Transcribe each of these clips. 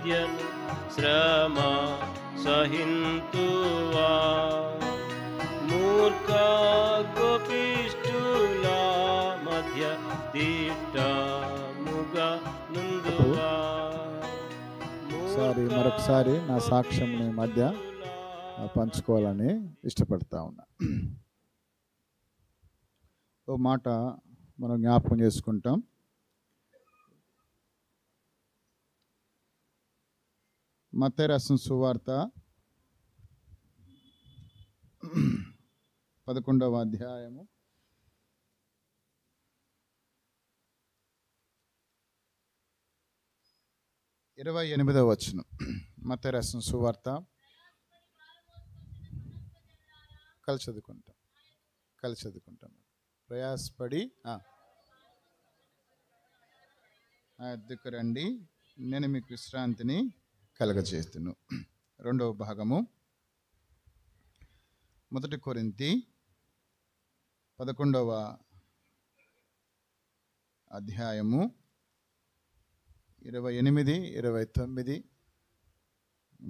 మధ్యను శ్రమ సహింతువా మూర్ఖ కోపిష్ఠుల మధ్య దిట్టముగా నుందువా మరొకసారి నా సాక్ష్యం మధ్య పంచుకోవాలని ఇష్టపడతా ఉన్నా. ఓ మాట మనం జ్ఞాపకం చేసుకుంటాం. మత్తయి రాసిన సువార్త 11వ అధ్యాయము 28వ వచనం. మత్తయి రాసిన సువార్త కలిసి చదువుకుంటాం. ప్రయాసపడి అద్దెకు రండి, నేను మీకు విశ్రాంతిని కలగజేస్తును. 2వ భాగము 1 కొరింథీ 11వ అధ్యాయము 28, 29,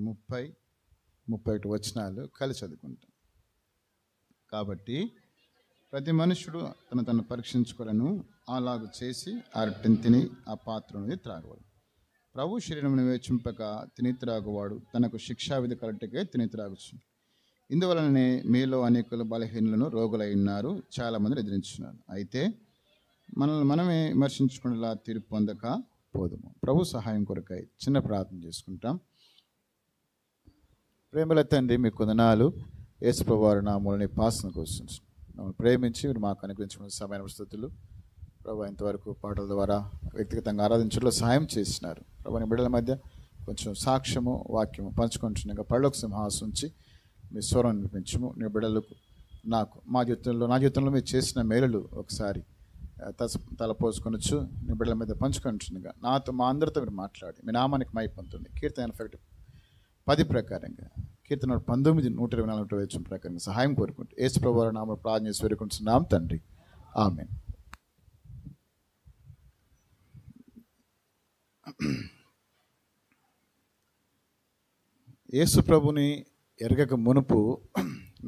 30, 31 వచనాలు కలిసి చదువుకుంటాం. కాబట్టి ప్రతి మనుషుడు తను పరీక్షించుకోలను, అలాగూ చేసి అరటిని ఆ పాత్రను త్రాగవడు. ప్రభు శరీరమును వివేచింపక తిని త్రాగువాడు తనకు శిక్షావిధి కలటకే తిని త్రాగుచు. ఇందువలననే మీలో అనేకులు బలహీనులను రోగులై ఉన్నారు, చాలామంది ఎదిరించున్నారు. అయితే మనల్ని మనమే విమర్శించుకునేలా తీర్పు పొందక పోదుము. ప్రభు సహాయం కొరకై చిన్న ప్రార్థన చేసుకుంటాం. ప్రేమల తండ్రి, మీ కొందనాలు. యేసు ప్రభువారి నామములో పాసన కోసం మమ్మల్ని ప్రేమించి మీరు మాకు అనుగ్రహించిన సమయమైన స్థుతులు. ప్రభు ఇంతవరకు పాటల ద్వారా వ్యక్తిగతంగా ఆరాధించడంలో సహాయం చేసినారు. ప్రభుని బిడ్డల మధ్య కొంచెం సాక్ష్యము వాక్యము పంచుకుంటున్నాగా పరలోక సింహాసనం ఉంచి మీ స్వరం వినిపించము. నీ బిడ్డలకు నా జీవితంలో మీరు చేసిన మేలులు ఒకసారి తలపోసుకొనొచ్చు నీ బిడ్డల మీద పంచుకుంటున్నాగా నాతో మా అందరితో మీరు మాట్లాడి మీ నామానికి మై పొందుతుంది. కీర్తన 10 ప్రకారంగా, కీర్తన 19, 124, 125 ప్రకారంగా సహాయం కోరుకుంటూ యేసు ప్రభువారి నామములో ప్రార్థన చేసి వేడుకుంటున్నాం తండ్రి, ఆమేన్. యేసు ప్రభుని ఎరగక మునుపు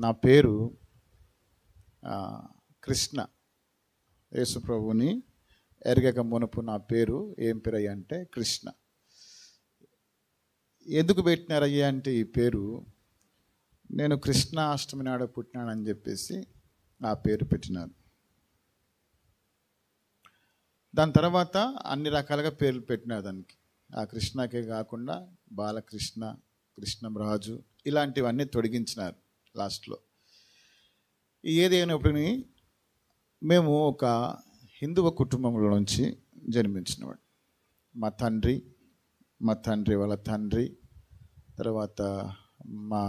నా పేరు కృష్ణ. యేసు ప్రభుని ఎరగక మునుపు నా పేరు ఏం పేరు అయ్యా అంటే కృష్ణ. ఎందుకు పెట్టినారయ్యా అంటే ఈ పేరు నేను కృష్ణ అష్టమి నాడు పుట్టినానని చెప్పేసి ఆ పేరు పెట్టినారు. దాని తర్వాత అన్ని రకాలుగా పేర్లు పెట్టినారు దానికి. ఆ కృష్ణకే కాకుండా బాలకృష్ణ, కృష్ణంరాజు ఇలాంటివన్నీ తొలగించినారు లాస్ట్లో. ఏదైనప్పటికీ మేము ఒక హిందువ కుటుంబంలో నుంచి జన్మించినవాడు. మా తండ్రి వాళ్ళ తండ్రి, తర్వాత మా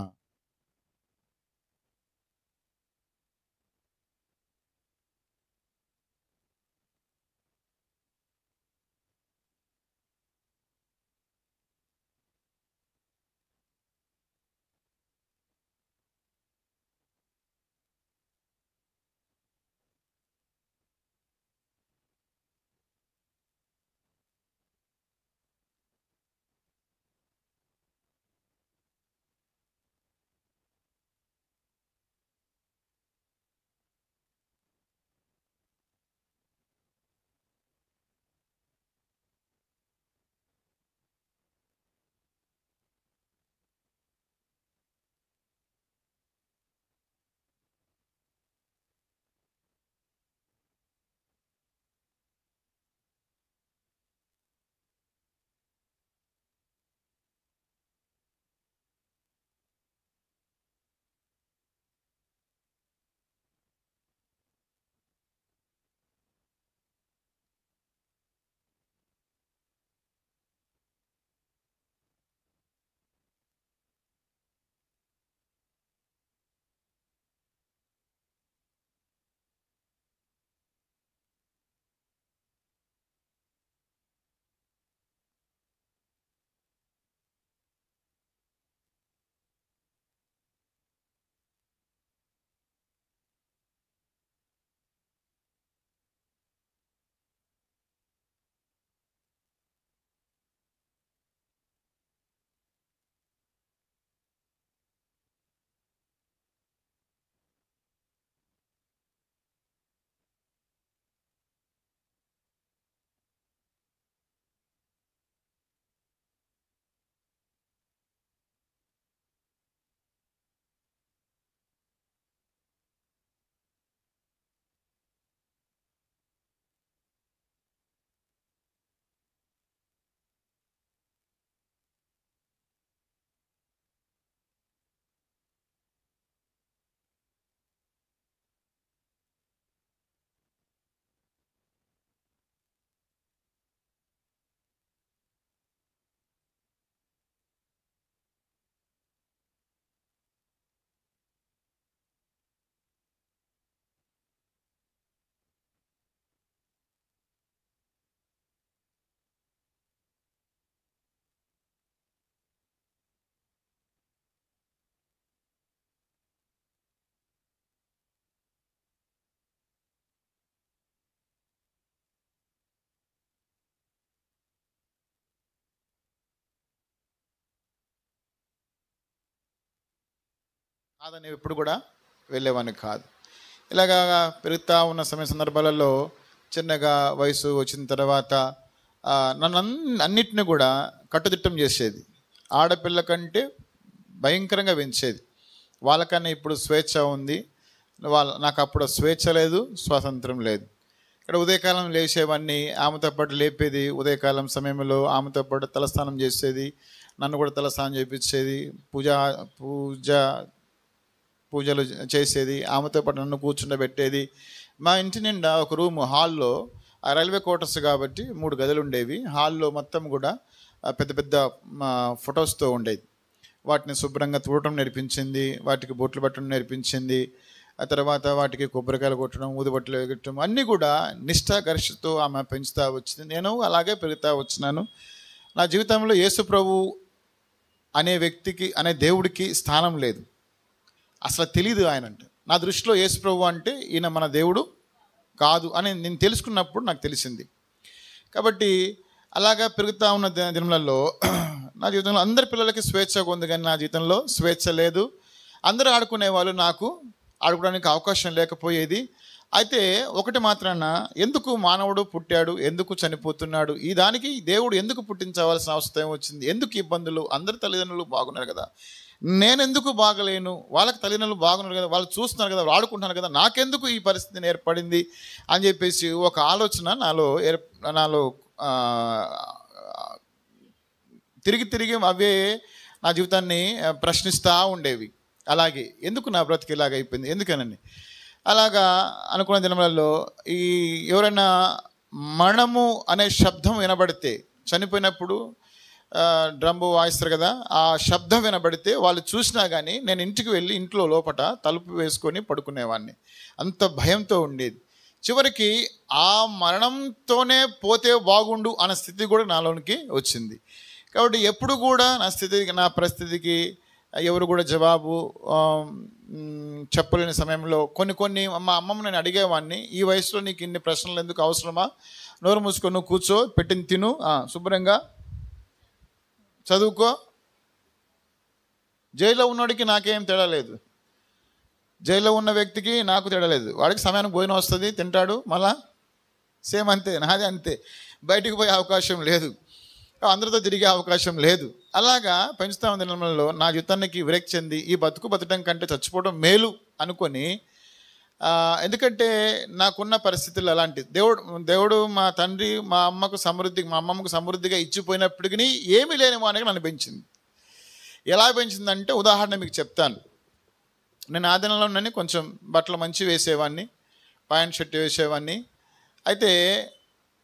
కాదని ఎప్పుడు కూడా వెళ్ళేవాడిని కాదు. ఇలాగా పెరుగుతూ ఉన్న సందర్భాలలో చిన్నగా వయసు వచ్చిన తర్వాత నన్ను అన్నిటిని కూడా కట్టుదిట్టం చేసేది. ఆడపిల్ల కంటే భయంకరంగా పెంచేది. వాళ్ళకన్నా ఇప్పుడు స్వేచ్ఛ ఉంది, నాకు అప్పుడు స్వేచ్ఛ లేదు, స్వాతంత్రం లేదు. ఇక్కడ ఉదయకాలం లేచేవాడిని, ఆమెతో పాటు లేపేది. ఉదయకాలం సమయంలో ఆమెతో పాటు తలస్నానం చేసేది, నన్ను కూడా తలస్నానం చేయించేది, పూజలు చేసేది, ఆమెతో పాటు నన్ను కూర్చుండబెట్టేది. మా ఇంటి నిండా ఒక రూము హాల్లో, రైల్వే క్వార్టర్స్ కాబట్టి 3 గదులు ఉండేవి. హాల్లో మొత్తం కూడా పెద్ద పెద్ద ఫొటోస్తో ఉండేది. వాటిని శుభ్రంగా తుడటం నేర్పించింది, వాటికి బొట్లు పెట్టడం నేర్పించింది. ఆ తర్వాత వాటికి కొబ్బరికాయలు కొట్టడం, ఊదుబట్టలు ఎగట్టడం అన్నీ కూడా నిష్ఠాగరిష్టతో ఆమె పెంచుతూ వచ్చింది. నేను అలాగే పెరుగుతూ వచ్చినాను. నా జీవితంలో యేసు ప్రభు అనే వ్యక్తికి, అనే దేవుడికి స్థానం లేదు, అసలు తెలియదు ఆయన అంటే. నా దృష్టిలో యేసు ప్రభు అంటే ఈయన మన దేవుడు కాదు అని నేను తెలుసుకున్నప్పుడు నాకు తెలిసింది. కాబట్టి అలాగా పెరుగుతూ ఉన్న దినములలో నా జీవితంలో అందరి పిల్లలకి స్వేచ్ఛ ఉంది, కానీ నా జీవితంలో స్వేచ్ఛ లేదు. అందరూ ఆడుకునేవాళ్ళు, నాకు ఆడుకోవడానికి అవకాశం లేకపోయేది. అయితే ఒకటి మాత్రాన, ఎందుకు మానవుడు పుట్టాడు, ఎందుకు చనిపోతున్నాడు, ఈ దానికి దేవుడు ఎందుకు పుట్టించవలసిన అవసరం వచ్చింది, ఎందుకు ఇబ్బందులు? అందరి తల్లిదండ్రులు బాగున్నారు కదా, నేనెందుకు బాగలేను? వాళ్ళకి తల్లిదండ్రులు బాగున్నారు కదా, వాళ్ళు చూస్తున్నారు కదా, వాళ్ళు ఆడుకుంటున్నారు కదా, నాకెందుకు ఈ పరిస్థితి ఏర్పడింది అని చెప్పేసి ఒక ఆలోచన నాలో తిరిగి అవే నా జీవితాన్ని ప్రశ్నిస్తూ ఉండేవి. అలాగే ఎందుకు నా బ్రతికి ఇలాగ అయిపోయింది, ఎందుకనండి అలాగా అనుకున్న దినములలో ఎవరైనా మరణము అనే శబ్దం వినబడితే, చనిపోయినప్పుడు డ్రమ్ము వాయిస్తారు కదా, ఆ శబ్దం వినబడితే వాళ్ళు చూసినా కానీ నేను ఇంటికి వెళ్ళి ఇంట్లో లోపట తలుపు వేసుకొని పడుకునేవాడిని. అంత భయంతో ఉండేది. చివరికి ఆ మరణంతోనే పోతే బాగుండు అన్న స్థితి కూడా నాలోనికి వచ్చింది. కాబట్టి ఎప్పుడు కూడా నా పరిస్థితికి ఎవరు కూడా జవాబు చెప్పలేని సమయంలో కొన్ని మా అమ్మమ్మ నేను అడిగేవాడిని, ఈ వయసులో నీకు ఇన్ని ప్రశ్నలు ఎందుకు అవసరమా, నోరు మూసుకొని నువ్వు కూర్చో, పెట్టిన తిను, శుభ్రంగా చదువుకో. జైల్లో ఉన్నవాడికి నాకేం తేడా లేదు, జైల్లో ఉన్న వ్యక్తికి నాకు తేడా లేదు. వాడికి సమయానికి భోజనం వస్తుంది, తింటాడు, మళ్ళా సేమ్ అంతే, నాది అంతే. బయటికి పోయే అవకాశం లేదు, అందరితో తిరిగే అవకాశం లేదు. అలాగా పెంచుతా ఉన్న దినంలో నా జీవితానికి విరక్తి చెంది ఈ బతకడం కంటే చచ్చిపోవడం మేలు అనుకొని, ఎందుకంటే నాకున్న పరిస్థితులు అలాంటి. దేవుడు మా తండ్రి మా అమ్మమ్మకు సమృద్ధిగా ఇచ్చిపోయినప్పటికీ ఏమీ లేని వానికి నన్ను పెంచింది. ఎలా పెంచిందంటే ఉదాహరణ మీకు చెప్తాను. నేను ఆ దినంలోనే కొంచెం బట్టలు మంచి వేసేవాడిని, ప్యాంట్ షర్ట్ వేసేవాడిని. అయితే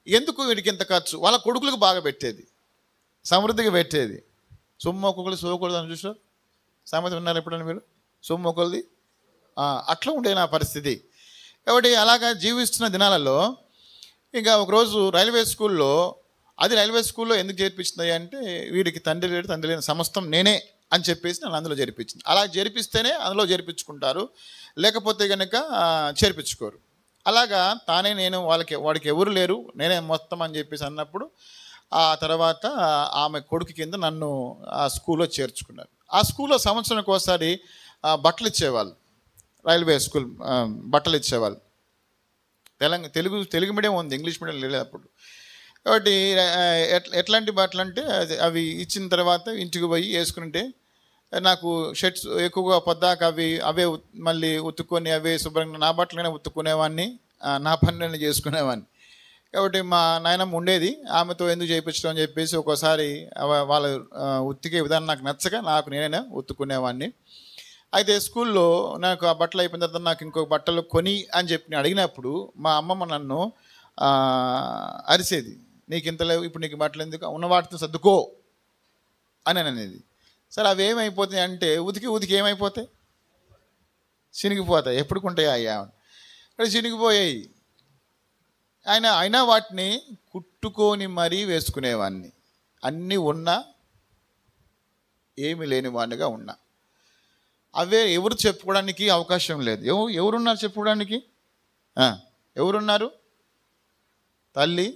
ఎందుకు వీడికి ఇంత ఖర్చు, వాళ్ళ కొడుకులకు బాగా పెట్టేది, సమృద్ధిగా పెట్టేది. సొమ్ము ఒక్కొక్కరు సోకూడదు అని చూసారు, సామెత విన్నారు ఎప్పుడైనా మీరు? సొమ్ము ఒకరిది అట్లా ఉండే నా పరిస్థితి. కాబట్టి అలాగా జీవిస్తున్న దినాలలో ఇంకా ఒకరోజు రైల్వే స్కూల్లో ఎందుకు చేర్పించింది అంటే, వీడికి తండ్రి లేని సమస్తం నేనే అని చెప్పేసి నన్ను అందులో చేర్పించింది. అలా చేర్పిస్తేనే అందులో చేర్పించుకుంటారు, లేకపోతే కనుక చేర్పించుకోరు. అలాగా నేను వాడికి ఎవరు లేరు, నేనే మొత్తం అని చెప్పేసి అన్నప్పుడు ఆ తర్వాత ఆమె కొడుకు కింద నన్ను ఆ స్కూల్లో చేర్చుకున్నారు. ఆ స్కూల్లో సంవత్సరానికి ఒకసారి బట్టలు ఇచ్చేవాళ్ళు, రైల్వే స్కూల్ బట్టలు ఇచ్చేవాళ్ళు. తెలుగు మీడియం ఉంది, ఇంగ్లీష్ మీడియం లేదు అప్పుడు. కాబట్టి ఎట్లాంటి బట్టలు అంటే అవి ఇచ్చిన తర్వాత ఇంటికి పోయి వేసుకుంటే, నాకు షర్ట్స్ ఎక్కువగా పొద్దాక అవే మళ్ళీ ఉతుక్కొని అవే శుభ్రంగా నా బట్టలనే ఉతుక్కునేవాడిని, నా పని నేను చేసుకునేవాడిని. కాబట్టి మా నాయనమ్మ ఉండేది, ఆమెతో ఎందుకు చేయించడం అని చెప్పేసి ఒక్కోసారి వాళ్ళ ఉతికే విధానం నాకు నచ్చక నేనే ఉతుక్కునేవాడిని. అయితే స్కూల్లో నాకు ఆ బట్టలు అయిపోయిన తర్వాత నాకు ఇంకొక బట్టలు కొని అని చెప్పి నేను అడిగినప్పుడు మా అమ్మమ్మ నన్ను అరిసేది, నీకు ఇంత లేవు, ఇప్పుడు నీకు బట్టలు ఎందుకు, ఉన్న వాటితో సర్దుకో అని అనేది. సరే అవి ఏమైపోతాయి అంటే ఉతికి ఏమైపోతాయి, చినిగిపోతాయి. ఎప్పుడుకుంటాయి అయ్యా, ఇక్కడ చినిగిపోయాయి. అయినా వాటిని కుట్టుకొని మరీ వేసుకునేవాడిని. అన్నీ ఉన్నా ఏమి లేని వాడిగా ఉన్నా. అవే ఎవరు చెప్పుకోవడానికి అవకాశం లేదు. ఎవరున్నారు చెప్పుకోవడానికి? ఎవరున్నారు? తల్లి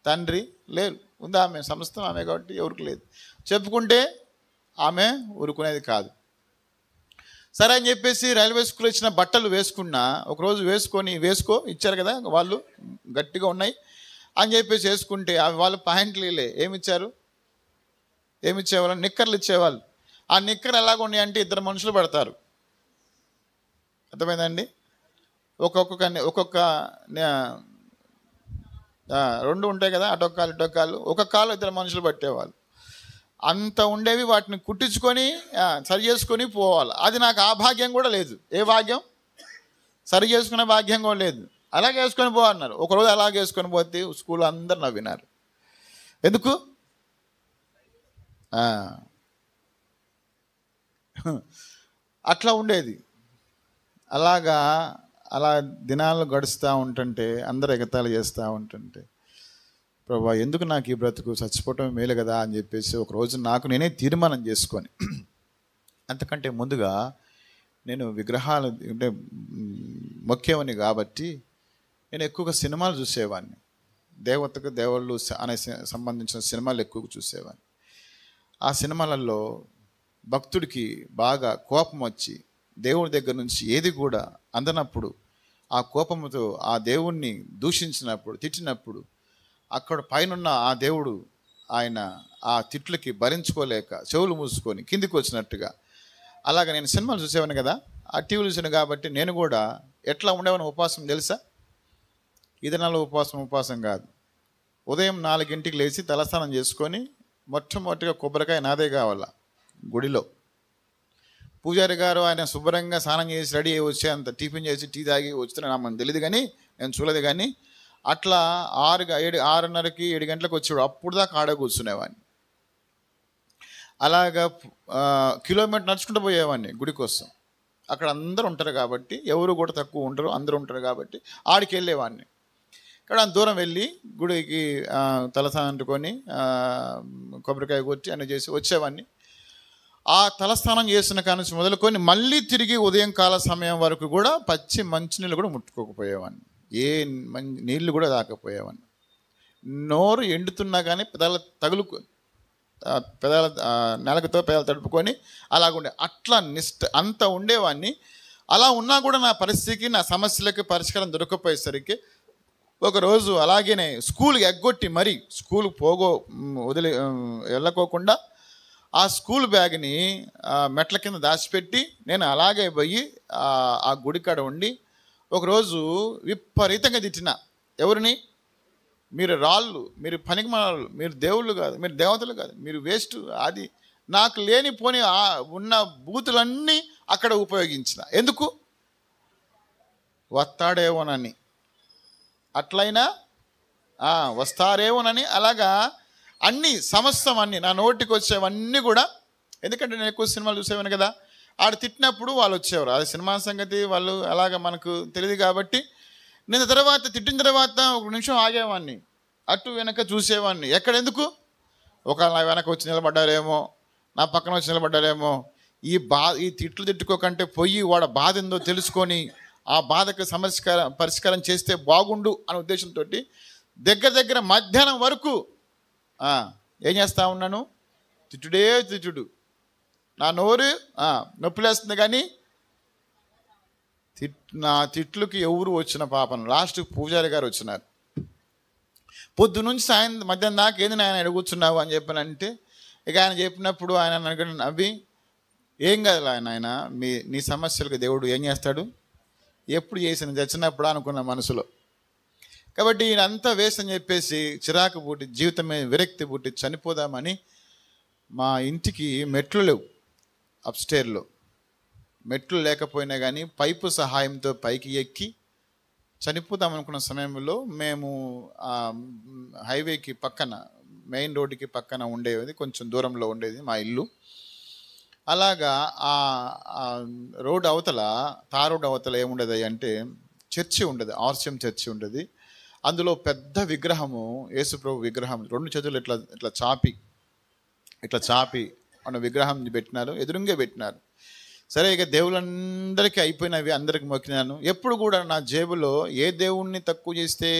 తండ్రి లేరు, ఉంది ఆమె, సమస్తం ఆమె, కాబట్టి ఎవరికి లేదు. చెప్పుకుంటే ఆమె ఊరుకునేది కాదు. సరే అని చెప్పేసి రైల్వే స్కూల్ ఇచ్చిన బట్టలు వేసుకున్నా, ఒకరోజు వేసుకో ఇచ్చారు కదా వాళ్ళు, గట్టిగా ఉన్నాయి అని చెప్పేసి వేసుకుంటే అవి వాళ్ళు ప్యాంట్లు ఏమిచ్చేవాళ్ళు, నిక్కర్లు ఇచ్చేవాళ్ళు. ఆ నిక్కర్ ఎలాగ ఉన్నాయి అంటే 2 మనుషులు పడతారు. అర్థమైందండి? ఒక్కొక్క 2 ఉంటాయి కదా, అటొక్కాలు ఇటొక్కాలు, ఒక కాలు 2 మనుషులు పట్టేవాళ్ళు. అంత ఉండేవి. వాటిని కుట్టించుకొని సరి చేసుకొని పోవాలి. అది నాకు ఆ భాగ్యం కూడా లేదు. ఏ భాగ్యం? సరి చేసుకునే భాగ్యం కూడా లేదు. అలాగే వేసుకొని పోవన్నారు. ఒకరోజు అలాగే వేసుకొని పోతే స్కూల్ అందరు నవ్వినారు. ఎందుకు? అట్లా ఉండేది. అలా దినాలు గడుస్తూ ఉంటుంటే, అందరు ఎగతాళి చేస్తూ ఉంటుంటే, ప్రభా ఎందుకు నాకు ఈ బ్రతుకు, చచ్చిపోవటం మేలు కదా అని చెప్పేసి ఒకరోజు నాకు నేనే తీర్మానం చేసుకొని, అంతకంటే ముందుగా నేను విగ్రహాలు అంటే మొక్కేవని కాబట్టి నేను ఎక్కువగా సినిమాలు చూసేవాడిని. దేవతకు దేవుళ్ళు అనే సంబంధించిన సినిమాలు ఎక్కువగా చూసేవాడిని. ఆ సినిమాలలో భక్తుడికి బాగా కోపం వచ్చి దేవుడి దగ్గర నుంచి ఏది కూడా అందనప్పుడు, ఆ కోపంతో ఆ దేవుణ్ణి దూషించినప్పుడు, తిట్టినప్పుడు, అక్కడ పైనున్న ఆ దేవుడు ఆయన ఆ తిట్లకి భరించుకోలేక చెవులు మూసుకొని కిందికి వచ్చినట్టుగా అలాగ నేను సినిమాలు చూసేవాడిని కదా, ఆ టీవీలు చూసాను కాబట్టి నేను కూడా ఎట్లా ఉండేవాడిని ఉపవాసం తెలుసా? ఈ దినాల్లో ఉపవాసం కాదు. ఉదయం 4 లేచి తలస్నానం చేసుకొని మొట్టమొదటిగా కొబ్బరికాయ నాదే కావాలా. గుడిలో పూజారి గారు ఆయన శుభ్రంగా స్నానం చేసి రెడీ అయ్యి వచ్చేంత, టిఫిన్ చేసి టీ తాగి వచ్చిన నాకు తెలియదు కానీ, నేను చూడలేదు కానీ, అట్లా 6:30కి 7 గంటలకు వచ్చాడు. అప్పుడు దాకా ఆడ కూర్చునేవాడిని. అలాగా కిలోమీటర్ నడుచుకుంటూ పోయేవాడిని గుడి కోసం. అక్కడ అందరూ ఉంటారు కాబట్టి, ఎవరు కూడా తక్కువ ఉండరు, అందరూ ఉంటారు కాబట్టి ఆడికి వెళ్ళేవాడిని. ఇక్కడ దూరం వెళ్ళి గుడికి తలస్నానం అంటుకొని కొబ్బరికాయ కొట్టి అన్నీ చేసి వచ్చేవాడిని. ఆ తలస్నానం చేసిన కాడ నుంచి మొదలుకొని మళ్ళీ తిరిగి ఉదయం కాల సమయం వరకు కూడా పచ్చి మంచినీళ్ళు కూడా ముట్టుకోకపోయేవాడిని. ఏ నీళ్ళు కూడా తాకపోయేవాడిని. నోరు ఎండుతున్నా కానీ పెదాలు నెలకతో పెదాలు తడుపుకొని అలాగుండే అట్లా అంత ఉండేవాడిని. అలా ఉన్నా కూడా నా పరిస్థితికి, నా సమస్యలకి పరిష్కారం దొరకకపోయేసరికి ఒకరోజు అలాగేనే స్కూల్కి ఎగ్గొట్టి మరీ స్కూల్కి వెళ్ళకోకుండా ఆ స్కూల్ బ్యాగ్ని మెట్ల కింద దాచిపెట్టి నేను అలాగే పోయి ఆ గుడికాడ ఉండి ఒకరోజు విపరీతంగా తిట్టిన. ఎవరిని? మీరు రాళ్ళు, మీరు పనికిమాలిన, మీరు దేవుళ్ళు కాదు, మీరు దేవతలు కాదు, మీరు వేస్ట్. అది నాకు లేనిపోని ఉన్న బూతులన్నీ అక్కడ ఉపయోగించిన. ఎందుకు? వస్తాడేమోనని, అట్లయినా వస్తారేమోనని. అలాగా అన్నీ సమస్తం అన్నీ నా నోటికి వచ్చేవన్నీ కూడా, ఎందుకంటే నేను ఎక్కువ సినిమాలు చూసేవాను కదా, ఆడ తిట్టినప్పుడు వాళ్ళు వచ్చేవారు. అది సినిమా సంగతి వాళ్ళు అలాగ మనకు తెలియదు కాబట్టి నేను తిట్టిన తర్వాత 1 నిమిషం ఆగేవాడిని, అటు వెనక చూసేవాడిని. ఎక్కడెందుకు? ఒకవేళ నా వెనక వచ్చి నిలబడ్డారేమో, నా పక్కన వచ్చి నిలబడ్డారేమో, ఈ తిట్లు తిట్టుకోకంటే పోయి వాడు బాధ ఏందో తెలుసుకొని ఆ బాధకు పరిష్కారం చేస్తే బాగుండు అనే ఉద్దేశంతో దగ్గర మధ్యాహ్నం వరకు ఏం చేస్తా ఉన్నాను? తిట్టుడు. నా నోరు నొప్పిలేస్తుంది కానీ నా తిట్లుకి ఎవరు వచ్చిన పాపం. లాస్ట్కి పూజారి గారు వచ్చినారు. పొద్దు నుంచి సాయంత్రం మధ్యాహ్నం దాకా ఏంది ఆయన ఎడుగుతున్నావు అని చెప్పానంటే, ఇక ఆయన చెప్పినప్పుడు ఆయన నవ్వి, ఏం కాదు ఆయన నీ సమస్యలకు దేవుడు ఏం చేస్తాడు, ఎప్పుడు చేసిన చచ్చినప్పుడు అనుకున్న మనసులో. కాబట్టి ఈయనంతా వేస్ట్ అని చెప్పేసి చిరాకు పుట్టి, జీవితమే విరక్తి పుట్టి చనిపోదామని మా ఇంటికి మెట్లు లేవు. అప్స్టేర్లో మెట్లు లేకపోయినా కానీ పైపు సహాయంతో పైకి ఎక్కి చనిపోదాం అనుకున్న సమయంలో మేము హైవేకి పక్కన, మెయిన్ రోడ్డుకి పక్కన ఉండేది, కొంచెం దూరంలో ఉండేది మా ఇల్లు. అలాగా ఆ రోడ్ అవతల, తార్ రోడ్ అవతల ఏముండేది అంటే చర్చి ఉండేది, ఆర్సిఎం చర్చి ఉండేది. అందులో పెద్ద విగ్రహము, యేసుప్రభు విగ్రహం, 2 చేతులు ఇట్లా చాపి అన్న విగ్రహం పెట్టినారు, ఎదురుంగే పెట్టినారు. సరే, ఇక దేవుళ్ళందరికీ అయిపోయినవి, అందరికి మొక్కినాను. ఎప్పుడు కూడా నా జేబులో ఏ దేవుణ్ణి తక్కువ చేస్తే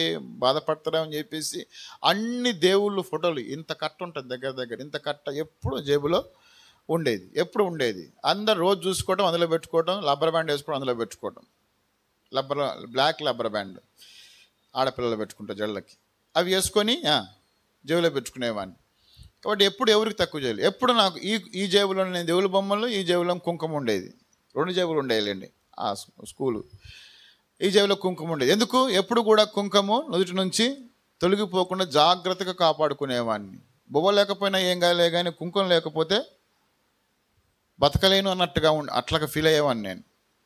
బాధపడతారో అని చెప్పేసి అన్ని దేవుళ్ళు ఫోటోలు, ఇంత కట్ట ఉంటుంది దగ్గర ఇంత కట్ట ఎప్పుడు జేబులో ఉండేది, ఎప్పుడు ఉండేది. అందరు రోజు చూసుకోవడం, అందులో పెట్టుకోవడం, రబ్బర్ బ్యాండ్ వేసుకోవడం, అందులో పెట్టుకోవడం. బ్లాక్ రబ్బర్ బ్యాండ్ ఆడపిల్లలు పెట్టుకుంటారు జళ్ళకి. అవి వేసుకొని జేబులో పెట్టుకునేవాడిని. కాబట్టి ఎప్పుడు ఎవరికి తక్కువ చేయలేదు. ఎప్పుడు నాకు ఈ జేబులో నేను దేవుల బొమ్మలు, ఈ జేబులో కుంకుమ ఉండేది. 2 జేబులు ఉండేయాలండి ఆ స్కూలు. ఈ జేబులో కుంకుమ ఉండేది. ఎందుకు? ఎప్పుడు కూడా కుంకుమ నుదుటి నుంచి తొలగిపోకుండా జాగ్రత్తగా కాపాడుకునేవాడిని. బొవ్వ లేకపోయినా ఏం కాలే, కానీ కుంకుమ లేకపోతే బతకలేను అన్నట్టుగా అట్లాగా ఫీల్ అయ్యేవాడిని నేను.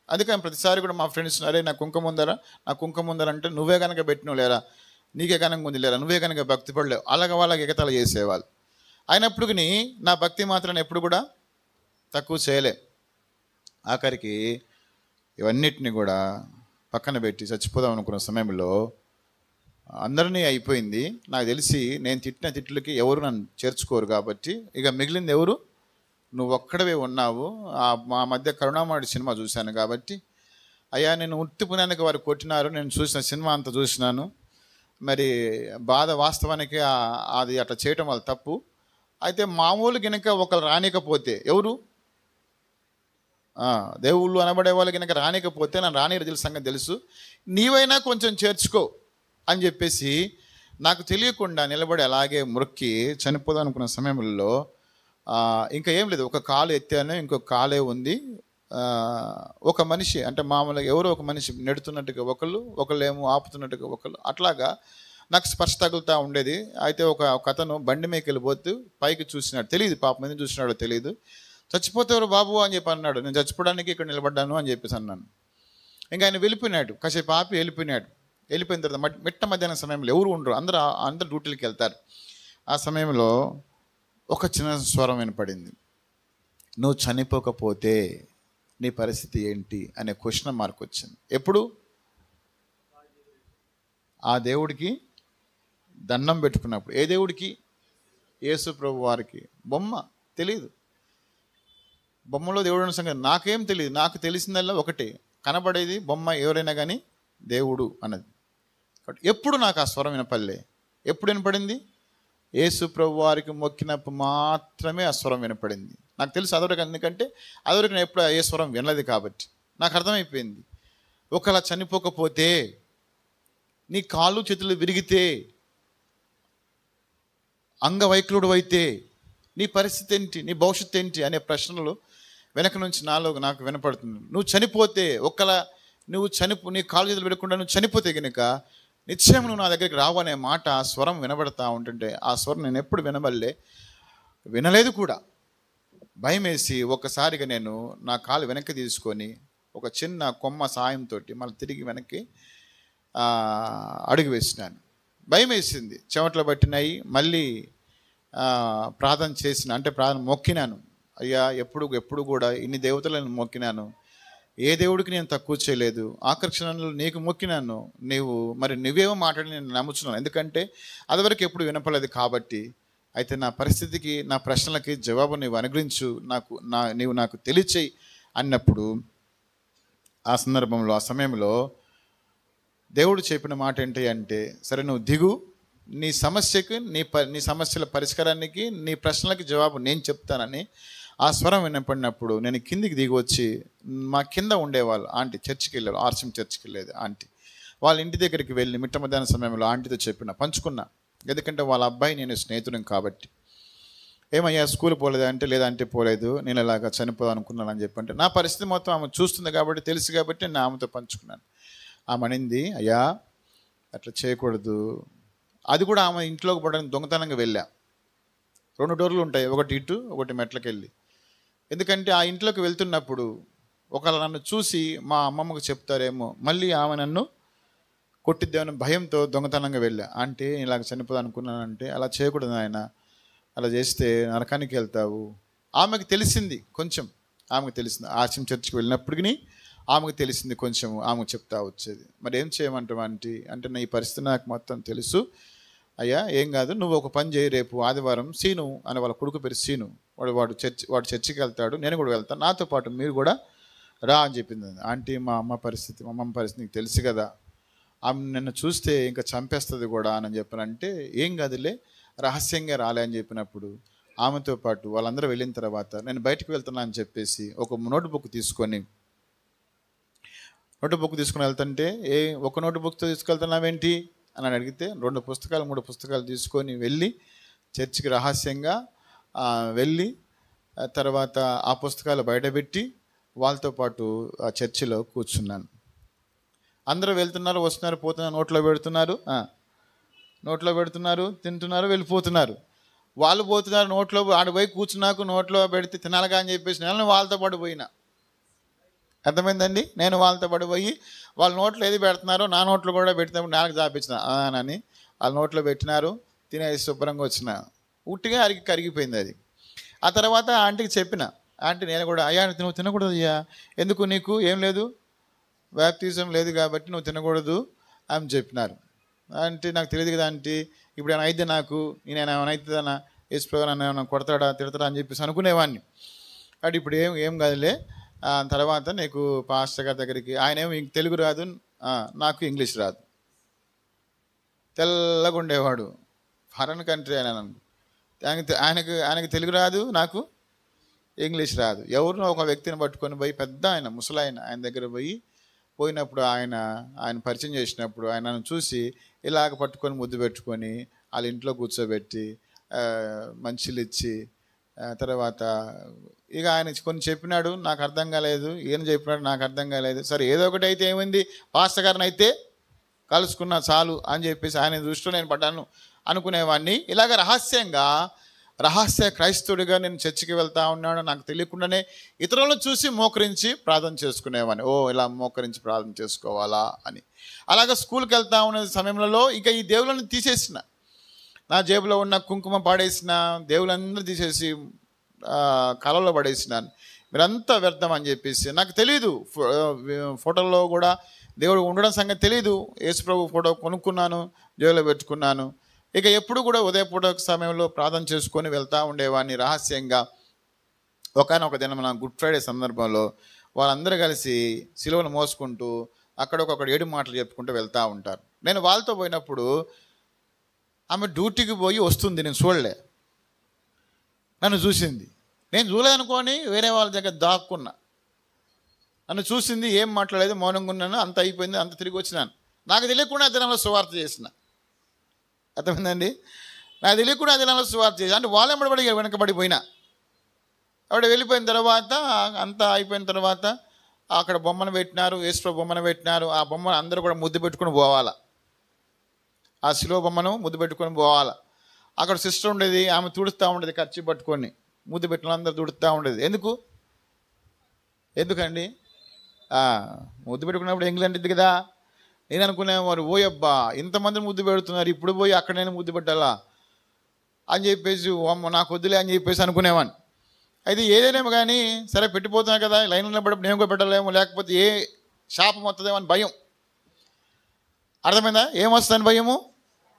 అందుకని ప్రతిసారి కూడా మా ఫ్రెండ్స్, అరే నా కుంకుమ ఉందరా, నా కుంకుమ ఉందరా అంటే, నువ్వే కనుక పెట్టినవు లేరా, నీకే కనుక ఉంది లేరా, నువ్వే కనుక భక్తి పడలేవు, అలాగ వాళ్ళకి ఎగతాళి చేసేవాళ్ళు. అయినప్పటికీ నా భక్తి మాత్రం ఎప్పుడు కూడా తక్కువ చేయలే. ఆఖరికి ఇవన్నిటిని కూడా పక్కన పెట్టి చచ్చిపోదాం అనుకున్న సమయంలో అందరినీ అయిపోయింది. నాకు తెలిసి నేను తిట్టిన తిట్లకి ఎవరు నన్ను చేర్చుకోరు కాబట్టి ఇక మిగిలింది ఎవరు? నువ్వు ఒక్కడవే ఉన్నావు. మా మధ్య కరుణామయుడు సినిమా చూశాను కాబట్టి, అయ్యా నేను ఉత్తి పుణ్యానికి వారు కొట్టినారు, నేను చూసిన సినిమా అంతా చూసినాను, మరి బాధ వాస్తవానికి అది అట్లా చేయటం వల్ల తప్పు. అయితే మామూలు కనుక ఒకరు రానికపోతే, ఎవరు దేవుళ్ళు అనబడే వాళ్ళు కనుక రానికపోతే, నన్ను రాని రోజుల సంగతి తెలుసు, నీవైనా కొంచెం చేర్చుకో అని చెప్పేసి నాకు తెలియకుండా నిలబడి అలాగే మొక్కి చనిపోదాం అనుకున్న సమయంలో ఇంకా ఏం లేదు, ఒక కాలు ఎత్తాను, ఇంకొక కాలే ఉంది. ఒక మనిషి అంటే మామూలుగా ఎవరో ఒక మనిషి నెడుతున్నట్టుగా ఒకళ్ళు ఏమో ఆపుతున్నట్టుగా ఒకళ్ళు, అట్లాగా నాకు స్పర్శ తగులుతూ ఉండేది. అయితే ఒక అతను బండి మీదకి వెళ్ళిపోతూ పైకి చూసినాడు, తెలియదు పాపం ఎందుకు చూసినాడో తెలియదు. చచ్చిపోతారు బాబు అని చెప్పి అన్నాడు. నేను చచ్చిపోవడానికి ఇక్కడ నిలబడ్డాను అని చెప్పేసి అన్నాను. ఇంకా ఆయన వెళ్ళిపోయినాడు, కాసేపు ఆపి వెళ్ళిపోయినాడు. వెళ్ళిపోయిన తర్వాత మిట్ట మధ్యాహ్నం సమయంలో ఎవరు ఉండరు, అందరూ డ్యూటీలకు వెళ్తారు. ఆ సమయంలో ఒక చిన్న స్వరం వినపడింది, నువ్వు చనిపోకపోతే నీ పరిస్థితి ఏంటి అనే క్వశ్చన్ మార్క్ వచ్చింది. ఎప్పుడు? ఆ దేవుడికి దండం పెట్టుకున్నప్పుడు. ఏ దేవుడికి? యేసు ప్రభు వారికి. బొమ్మ తెలియదు, బొమ్మలో దేవుడు అన్న సంగతి నాకేం తెలియదు. నాకు తెలిసిందల్లా ఒకటే, కనబడేది బొమ్మ ఎవరైనా కానీ దేవుడు అన్నది. కాబట్టి ఎప్పుడు నాకు ఆ స్వరం వినపడలే. ఎప్పుడు వినపడింది? యేసు ప్రభు వారికి మొక్కినప్పుడు మాత్రమే ఆ స్వరం వినపడింది. నాకు తెలుసు అదొరకు, ఎందుకంటే అదొరకు నేను ఎప్పుడు ఏ స్వరం వినలేదు కాబట్టి నాకు అర్థమైపోయింది. ఒకలా చనిపోకపోతే, నీ కాళ్ళు చేతులు విరిగితే, అంగవైకలుడు అయితే నీ పరిస్థితి ఏంటి, నీ భవిష్యత్తు ఏంటి అనే ప్రశ్నలు వెనక నుంచి నాకు వినపడుతుంది. నువ్వు చనిపోతే, నీ కాళ్ళు చేతులు విరగకుండా నువ్వు చనిపోతే కనుక నిశ్చయం నువ్వు నా దగ్గరికి రావు అనే మాట స్వరం వినబడతా ఉంటుంటే, ఆ స్వరం నేను ఎప్పుడు వినలేదు కూడా. భయం వేసి ఒక్కసారిగా నేను నా కాలు వెనక్కి తీసుకొని ఒక చిన్న కొమ్మ సాయంతో మళ్ళీ తిరిగి వెనక్కి అడుగు వేసినాను. భయం వేసింది, చెమటలు పట్టినాయి. మళ్ళీ ప్రార్థన చేసిన, అంటే ప్రార్థన మొక్కినాను. అయ్యా ఎప్పుడు కూడా ఇన్ని దేవతలను మొక్కినాను, ఏ దేవుడికి నేను తక్కువ చేయలేదు. ఆకర్షణలో నీకు మొక్కినాను, నువ్వేమో మాట్లాడి నేను నమ్ముచున్నాను, ఎందుకంటే అదివరకు ఎప్పుడు వినపలేదు కాబట్టి. అయితే నా పరిస్థితికి, నా ప్రశ్నలకి జవాబు నీవు అనుగ్రహించు, నీవు నాకు తెలియచేయి అన్నప్పుడు ఆ సందర్భంలో, ఆ సమయంలో దేవుడు చెప్పిన మాట ఏంటి అంటే, సరే నువ్వు దిగు, నీ సమస్యకు, నీ సమస్యల పరిష్కారానికి, నీ ప్రశ్నలకి జవాబు నేను చెప్తానని ఆ స్వరం వినపడినప్పుడు నేను కిందికి దిగి వచ్చి, మా కింద ఉండేవాళ్ళు ఆంటీ చర్చికి వెళ్ళారు, ఆర్సిఎం చర్చికి వెళ్ళేది ఆంటీ, వాళ్ళ ఇంటి దగ్గరికి వెళ్ళి మిట్ట మధ్యాహ్నం సమయంలో ఆంటీతో పంచుకున్నా. ఎందుకంటే వాళ్ళ అబ్బాయి నేను స్నేహితుడిని కాబట్టి. ఏమయ్యా స్కూల్ పోలేదా అంటే, లేదంటే పోలేదు, నేను ఇలాగా చనిపోదాం అనుకున్నాను అని చెప్పంటే, నా పరిస్థితి మొత్తం ఆమె చూస్తుంది కాబట్టి, తెలుసు కాబట్టి నేను ఆమెతో పంచుకున్నాను. ఆమె అనింది, అయ్యా అట్లా చేయకూడదు. అది కూడా ఆమె ఇంట్లోకి పడడానికి దొంగతనంగా వెళ్ళా. 2 డోర్లు ఉంటాయి, ఒకటి ఇటు ఒకటి మెట్లకి వెళ్ళి. ఎందుకంటే ఆ ఇంట్లోకి వెళ్తున్నప్పుడు ఒకవేళ నన్ను చూసి మా అమ్మమ్మకు చెప్తారేమో, మళ్ళీ ఆమె నన్ను కొట్టిద్దామని భయంతో దొంగతనంగా వెళ్ళా. అంటే ఇలాగ చనిపోదాం అనుకున్నానంటే, అలా చేయకూడదు ఆయన, అలా చేస్తే నరకానికి వెళ్తావు. ఆమెకు తెలిసింది కొంచెం, ఆమెకు తెలిసింది. ఆర్సిఎం చర్చికి వెళ్ళినప్పటికీ ఆమెకు తెలిసింది కొంచెం, ఆమెకు చెప్తా వచ్చేది. మరి ఏం చేయమంటావు అంటే నా ఈ పరిస్థితి నాకు మొత్తం తెలుసు అయ్యా, ఏం కాదు, నువ్వు ఒక పని చేయి, రేపు ఆదివారం సీను అని వాళ్ళ కొడుకు పేరు సీను, వాడు చర్చికి వెళ్తాడు, నేను కూడా వెళ్తాను, నాతో పాటు మీరు కూడా రా అని చెప్పింది. ఆంటీ మా అమ్మమ్మ పరిస్థితి నీకు తెలుసు కదా, ఆమె నిన్ను చూస్తే ఇంకా చంపేస్తుంది కూడా అని చెప్పానంటే, ఏం కాదులే రహస్యంగా రాలే అని చెప్పినప్పుడు ఆమెతో పాటు వాళ్ళందరూ వెళ్ళిన తర్వాత నేను బయటకు వెళ్తున్నా అని చెప్పేసి ఒక నోట్బుక్ తీసుకొని వెళ్తుంటే ఒక నోట్బుక్తో తీసుకెళ్తున్నావేంటి అని అడిగితే 2 పుస్తకాలు 3 పుస్తకాలు తీసుకొని వెళ్ళి చర్చికి రహస్యంగా వెళ్ళి తర్వాత ఆ పుస్తకాలు బయటపెట్టి వాళ్ళతో పాటు ఆ చర్చిలో కూర్చున్నాను. అందరూ వెళ్తున్నారు, వస్తున్నారు, పోతున్నారు, నోట్లో పెడుతున్నారు, తింటున్నారు, వెళ్ళిపోతున్నారు. వాళ్ళు పోతున్నారు, నోట్లో ఆడిపోయి కూర్చున్నాకు నోట్లో పెడితే తినాలిగా అని చెప్పేసి నేను వాళ్ళతో పాటు పోయినా. అర్థమైందండి? నేను వాళ్ళతో పడిపోయి వాళ్ళ నోట్లో ఏది పెడుతున్నారో నా నోట్లో కూడా పెట్టినప్పుడు నాకు చాపించిన అని వాళ్ళ నోట్లో పెట్టినారు. తినేసి శుభ్రంగా వచ్చిన. ఉట్టిగా కరిగిపోయింది అది. ఆ తర్వాత ఆంటీకి చెప్పిన, ఆంటీ నేను కూడా, అయ్యా నువ్వు తినకూడదు అయ్యా, ఎందుకు, నీకు ఏం లేదు, బ్యాప్టిజం లేదు కాబట్టి నువ్వు తినకూడదు అని చెప్పినారు. అంటే నాకు తెలియదు కదా ఆంటీ, ఇప్పుడు ఏమైనా అయితే నాకు, నేను ఏమైనా అవుతుందన్నా, యేసు ప్రభు నన్ను ఏమైనా కొడతాడా తిడతాడా అని చెప్పేసి అనుకునేవాడిని. కాబట్టి ఇప్పుడు ఏం కాదులే, తర్వాత నీకు పాస్టర్ గారి దగ్గరికి, ఆయన ఏమో తెలుగు రాదు, నాకు ఇంగ్లీష్ రాదు, తెల్లగా ఉండేవాడు, ఫారెన్ కంట్రీ ఆయనకు తెలుగు రాదు, నాకు ఇంగ్లీష్ రాదు. ఎవరినో ఒక వ్యక్తిని పట్టుకొని పోయి, పెద్ద ఆయన ముసలాయన, ఆయన దగ్గర పోయినప్పుడు ఆయన పరిచయం చేసినప్పుడు ఆయన నన్ను చూసి ఇలాగ పట్టుకొని ముద్దు పెట్టుకొని వాళ్ళ ఇంట్లో కూర్చోబెట్టి మంచిలు ఇచ్చి తర్వాత ఇక ఆయన కొన్ని చెప్పినాడు, నాకు అర్థం కాలేదు, ఏం చెప్పినాడు నాకు అర్థం కాలేదు. సరే ఏదో ఒకటి అయితే ఏమైంది, పాస్టర్ గారిని అయితే కలుసుకున్నా చాలు అని చెప్పేసి ఆయన దృష్టిలో నేను పడ్డాను అనుకునేవాడిని. ఇలాగ రహస్య క్రైస్తవుడిగా నేను చర్చికి వెళ్తా ఉన్నాను. నాకు తెలియకుండానే ఇతరులను చూసి మోకరించి ప్రార్థన చేసుకునేవాడిని. ఇలా మోకరించి ప్రార్థన చేసుకోవాలా అని. అలాగే స్కూల్కి వెళ్తా ఉన్న సమయంలో ఇక ఈ దేవుళ్ళని తీసేసిన, నా జేబులో ఉన్న కుంకుమ పాడేసిన, దేవుళ్ళందరూ తీసేసి కలలో పడేసినాను. మీరంతా వ్యర్థం అని చెప్పేసి. నాకు తెలియదు, ఫోటోల్లో కూడా దేవుడు ఉండడం సంగతి తెలియదు. యేసుప్రభు ఫోటో కొనుక్కున్నాను, జేబులో పెట్టుకున్నాను. ఇక ఎప్పుడు కూడా ఉదయపూట సమయంలో ప్రార్థన చేసుకొని వెళ్తూ ఉండేవాడిని రహస్యంగా. ఒకనొక దినం నా గుడ్ ఫ్రైడే సందర్భంలో వాళ్ళందరూ కలిసి సిలువను మోసుకుంటూ అక్కడొకడు 7 మాటలు చెప్పుకుంటూ వెళ్తూ ఉంటారు. నేను వాళ్ళతో పోయినప్పుడు ఆమె డ్యూటీకి పోయి వస్తుంది, నేను చూడలే, నన్ను చూసింది, నేను చూడలేదనుకొని వేరే వాళ్ళ దగ్గర దాక్కున్నా. నన్ను చూసింది, ఏం మాట్లాడలేదు, మౌనంగా ఉన్నాను. అంత అయిపోయింది, అంత తిరిగి వచ్చినాను. నాకు తెలియకుండా దినంలో సువార్త చేసిన. అర్థమైందండి? నాకు తెలియకుండా దినంలో సువార్త చేసిన. అంటే వాళ్ళ వెనకబడిపోయినా. అక్కడ వెళ్ళిపోయిన తర్వాత అంతా అయిపోయిన తర్వాత అక్కడ బొమ్మను పెట్టినారు, యేసుప్రభు బొమ్మను పెట్టినారు. ఆ బొమ్మను అందరూ కూడా ముద్దు పెట్టుకుని పోవాలా, ఆ శిలువ బొమ్మను ముద్దు పెట్టుకొని పోవాలా. అక్కడ సిస్టర్ ఉండేది, ఆమె తుడుస్తూ ఉండేది, ఖర్చు పట్టుకొని ముద్దు పెట్టిన అందరూ తుడుతూ ఉండేది. ఎందుకండి? ముద్దు పెట్టుకున్నప్పుడు ఎంగిలంటిది కదా. నేను అనుకునేవారు, ఓయబ్బా ఇంతమంది ముద్దు పెడుతున్నారు, ఇప్పుడు పోయి అక్కడ నేను ముద్దు పెట్టాలా అని చెప్పేసి, నాకు వద్దులే అని చెప్పేసి అనుకునేవాడిని. అయితే ఏదైనా కానీ సరే పెట్టిపోతున్నాను కదా, లైన్లో పడినప్పుడు నేను కూడా పెట్టలేము, లేకపోతే ఏ శాపం వస్తుందేమో అని భయం. అర్థమైందా? ఏమొస్తుందని భయము,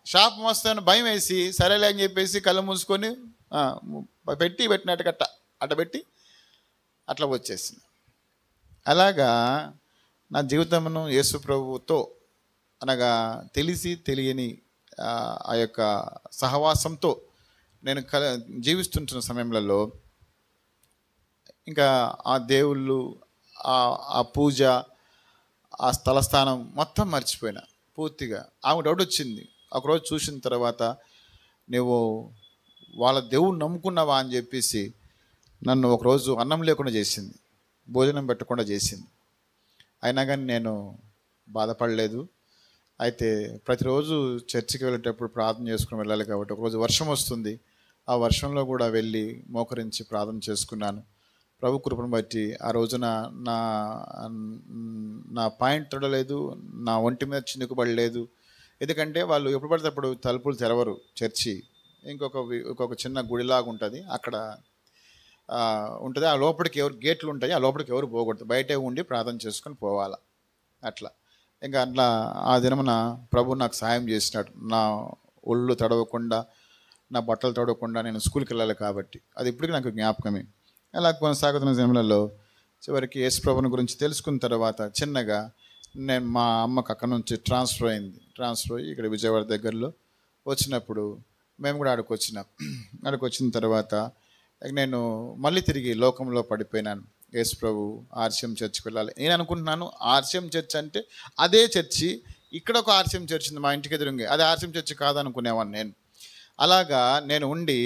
శాపం వస్తుందని భయం వేసి సరేలే అని చెప్పేసి కళ్ళు మూసుకొని పెట్టినట్టు అట్ట పెట్టి అట్లా వచ్చేసింది. అలాగా నా జీవితమును యేసు ప్రభువుతో అనగా తెలిసి తెలియని ఆ యొక్క సహవాసంతో నేను జీవిస్తుంటున్న సమయంలో ఇంకా ఆ దేవుళ్ళు, ఆ పూజ, ఆ స్థలస్థానం మొత్తం మర్చిపోయినా పూర్తిగా. ఆమె డౌట్ వచ్చింది ఒకరోజు చూసిన తర్వాత, నువ్వు వాళ్ళ దేవుడు నమ్ముకున్నావా అని చెప్పేసి నన్ను ఒకరోజు అన్నం లేకుండా చేసింది, భోజనం పెట్టకుండా చేసింది. అయినా కానీ నేను బాధపడలేదు. అయితే ప్రతిరోజు చర్చికి వెళ్ళేటప్పుడు ప్రార్థన చేసుకుని వెళ్ళాలి కాబట్టి ఒకరోజు వర్షం వస్తుంది, ఆ వర్షంలో కూడా వెళ్ళి మోకరించి ప్రార్థన చేసుకున్నాను. ప్రభు కృపను బట్టి ఆ రోజున నా పాయింట్ తొడలేదు, నా ఒంటి మీద చినుకుబడలేదు. ఎందుకంటే వాళ్ళు ఎప్పుడు పడితే అప్పుడు తలుపులు తెరవరు. చర్చి ఇంకొక చిన్న గుడిలాగా ఉంటుంది, అక్కడ ఉంటుంది. ఆ లోపలికి గేట్లు ఉంటాయి, ఆ లోపలికి ఎవరు పోకూడదు, బయటే ఉండి ప్రార్థన చేసుకొని పోవాలా. అట్లా ఇంకా అట్లా ఆ దినమున ప్రభు నాకు సాయం చేసినాడు. నా ఒళ్ళు తడవకుండా, నా బట్టలు తడవకుండా నేను స్కూల్కి వెళ్ళాలి కాబట్టి అది ఇప్పటికీ నాకు జ్ఞాపకమే. అలా కొనసాగుతున్న సమయంలో చివరికి యేసు ప్రభుని గురించి తెలుసుకున్న తర్వాత చిన్నగా నేను మా అమ్మకు అక్కడ నుంచి ట్రాన్స్ఫర్ అయ్యి ఇక్కడ విజయవాడ దగ్గరలో వచ్చినప్పుడు మేము కూడా ఆడికి వచ్చినాం. ఆడికి వచ్చిన తర్వాత నేను మళ్ళీ తిరిగి లోకంలో పడిపోయినాను. యేసు ప్రభు ఆర్సిఎం చర్చ్కి వెళ్ళాలి. నేను అనుకుంటున్నాను ఆర్సిఎం చర్చ్ అంటే అదే చర్చి, ఇక్కడ ఒక ఆర్సిఎం చర్చ్ ఉంది మా ఇంటికి ఎదురుంగే, అది ఆర్సిఎం చర్చ్ కాదనుకునేవాడిని నేను. అలాగా నేను ఉండి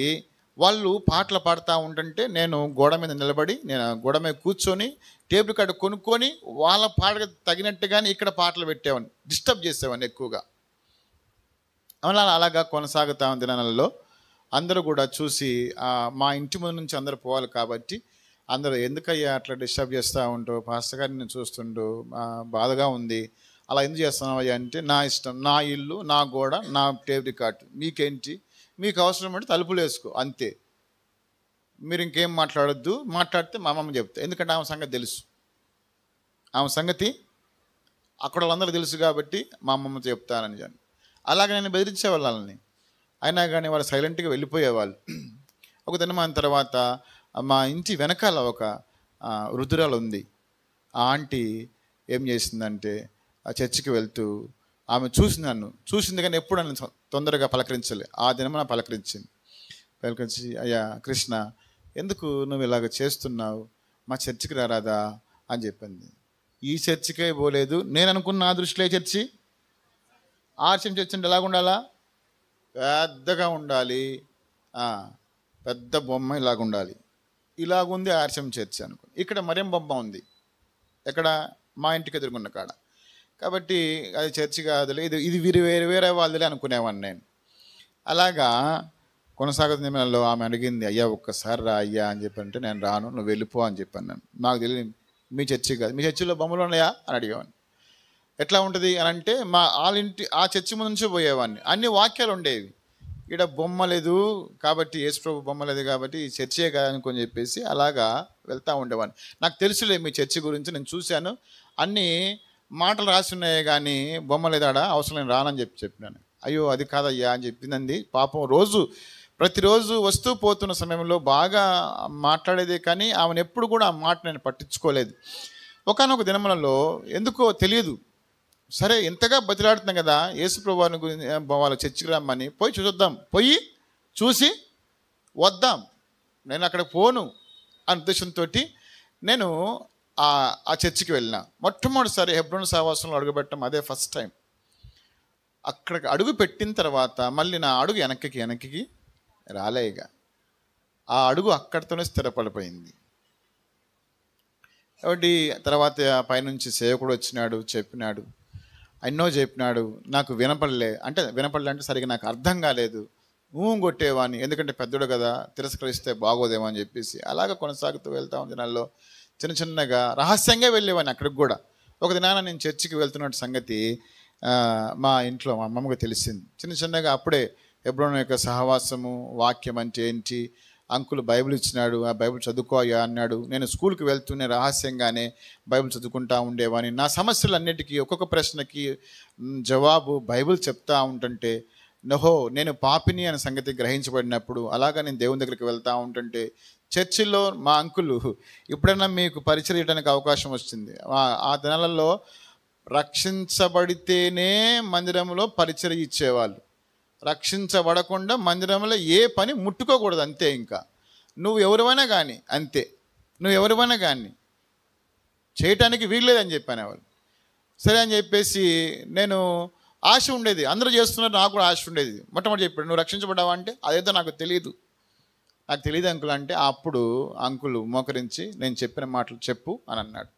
వాళ్ళు పాటలు పాడుతూ ఉంటుంటే నేను గోడ మీద నిలబడి, నేను గోడ మీద కూర్చొని టేబుల్ కార్డు కొనుక్కొని వాళ్ళ పాటకు తగినట్టుగానే ఇక్కడ పాటలు పెట్టేవాడిని, డిస్టర్బ్ చేసేవాడిని ఎక్కువగా. అలాగా కొనసాగుతా ఉంది దినాలలో. అందరూ కూడా చూసి మా ఇంటి ముందు నుంచి అందరూ పోవాలి కాబట్టి అందరూ ఎందుకయ్యా అట్లా డిస్టర్బ్ చేస్తూ ఉంటావు, పాస్టర్ గారిని నేను చూస్తుండు బాధగా ఉంది, అలా ఎందుకు చేస్తున్నావు అయ్యా అంటే, నా ఇష్టం, నా ఇల్లు, నా గోడ, నా టేబుల్ రికార్డు, మీకేంటి, మీకు అవసరం అంటే తలుపులు వేసుకో అంతే, మీరు ఇంకేం మాట్లాడొద్దు, మాట్లాడితే మా అమ్మమ్మ చెప్తా, ఎందుకంటే ఆమె సంగతి తెలుసు, ఆమె సంగతి అక్కడ వాళ్ళందరూ తెలుసు కాబట్టి మా అమ్మమ్మతో చెప్తానని చెప్పి. అలాగే నేను బెదిరించే వాళ్ళని, అయినా కానీ వాళ్ళు సైలెంట్గా వెళ్ళిపోయేవాళ్ళు. ఒక దినమైన తర్వాత మా ఇంటి వెనకాల ఒక వృద్ధురాలు ఉంది. ఆ ఆంటీ ఏం చేసిందంటే ఆ చర్చికి వెళ్తూ ఆమె చూసింది కానీ ఎప్పుడు నన్ను తొందరగా పలకరించలే. ఆ దినమున పలకరించి అయ్యా కృష్ణ, ఎందుకు నువ్వు ఇలాగ చేస్తున్నావు, మా చర్చికి రారాదా అని చెప్పింది. ఈ చర్చికే పోలేదు, నేను అనుకున్న నా దృష్టిలో చర్చి ఆర్సిఎం చర్చి అంటే ఎలాగ ఉండాలా, పెద్దగా ఉండాలి, పెద్ద బొమ్మ ఇలాగ ఉండాలి, ఇలాగుంది ఆర్సిఎం చర్చి అనుకో. ఇక్కడ మరేం బొమ్మ ఉంది, ఎక్కడ, మా ఇంటికి ఎదుర్కొన్న కాడ, కాబట్టి అది చర్చి కాదులే, ఇది వేరే వాళ్ళే అనుకునేవాడిని నేను. అలాగా కొనసాగుతుంది. మనలో ఆమె అడిగింది, అయ్యా ఒక్కసారి రా అయ్యా అని చెప్పంటే, నేను రాను, నువ్వు వెళ్ళిపో అని చెప్పాను. నాకు తెలియదు మీ చర్చి కాదు, మీ చర్చిలో బొమ్మలు ఉన్నాయా అని అడిగేవాడిని. ఎట్లా ఉంటుంది అని అంటే, ఆ చర్చి ముందు నుంచి పోయేవాడిని, అన్ని వాక్యాలు ఉండేవి, ఇక్కడ బొమ్మ లేదు కాబట్టి, యేసు ప్రభు బొమ్మ లేదు కాబట్టి ఈ చర్చే కాదనుకొని చెప్పేసి అలాగా వెళ్తూ ఉండేవాడిని. నాకు తెలుసులే మీ చర్చి గురించి, నేను చూశాను, అన్నీ మాటలు రాసి ఉన్నాయి కానీ బొమ్మ లేదాడా, అవసరం నేను రానని చెప్పినాను. అయ్యో అది కాదయ్యా అని చెప్పిందండి. పాపం ప్రతిరోజు వస్తూ పోతున్న సమయంలో బాగా మాట్లాడేదే కానీ ఆమెను ఎప్పుడు కూడా ఆ మాట నేను పట్టించుకోలేదు. ఒకానొక దినములలో ఎందుకో తెలియదు, సరే ఎంతగా బతిలాడుతున్నాం కదా యేసుప్రభు వారిని గురించి, వాళ్ళ చర్చికి రమ్మని, పోయి చూసి వద్దాం, నేను అక్కడ పోను అనే ఉద్దేశంతో నేను ఆ చర్చికి వెళ్ళిన. మొట్టమొదటిసారి హెబ్రోను సహవాసంలో అడుగుపెట్టడం అదే ఫస్ట్ టైం. అక్కడికి అడుగు పెట్టిన తర్వాత మళ్ళీ నా అడుగు వెనక్కి రాలేగా, ఆ అడుగు అక్కడితోనే స్థిరపడిపోయింది. కాబట్టి తర్వాత పైనుంచి సేవకుడు వచ్చినాడు, చెప్పినాడు, ఎన్నో చెప్పినాడు, నాకు వినపడలే అంటే సరిగ్గా నాకు అర్థం కాలేదు, కొట్టేవాడిని, ఎందుకంటే పెద్దడు కదా, తిరస్కరిస్తే బాగోదేమో అని చెప్పేసి. అలాగ కొనసాగుతూ వెళ్తా ఉంది. నాలో చిన్నగా రహస్యంగా వెళ్ళేవాడిని అక్కడికి కూడా. ఒక దినాన నేను చర్చికి వెళ్తున్న సంగతి మా ఇంట్లో మా అమ్మమ్మకి తెలిసింది. చిన్నగా అప్పుడే హెబ్రోను యొక్క సహవాసము, వాక్యం అంటే ఏంటి, అంకుల్ బైబిల్ ఇచ్చినాడు, ఆ బైబిల్ చదువుకోయా అన్నాడు. నేను స్కూల్కి వెళ్తూనే రహస్యంగానే బైబిల్ చదువుకుంటూ ఉండేవాడిని. నా సమస్యలన్నిటికీ ఒక్కొక్క ప్రశ్నకి జవాబు బైబిల్ చెప్తా ఉంటుంటే, నేను పాపిని అనే సంగతి గ్రహించబడినప్పుడు అలాగా నేను దేవుని దగ్గరికి వెళ్తూ ఉంటుంటే, చర్చిలో మా అంకులు ఎప్పుడైనా మీకు పరిచయం చేయడానికి అవకాశం వచ్చింది. ఆ దినాలలో రక్షించబడితేనే మందిరంలో పరిచయం ఇచ్చేవాళ్ళు, రక్షించబడకుండా మందిరంలో ఏ పని ముట్టుకోకూడదు, అంతే. ఇంకా నువ్వు ఎవరివైనా కానీ అంతే, నువ్వు ఎవరివైనా కానీ చేయటానికి వీల్లేదని చెప్పాను వాళ్ళు. సరే అని చెప్పేసి నేను ఆశ ఉండేది, అందరూ చేస్తున్నారు, నాకు కూడా ఆశ ఉండేది. మొట్టమొదటి చెప్పాడు, నువ్వు రక్షించబడ్డావా అంటే అదేదో నాకు తెలియదు అంకుల్ అంటే, అప్పుడు అంకుల్ మోకరించి నేను చెప్పిన మాటలు చెప్పు అని అన్నాడు.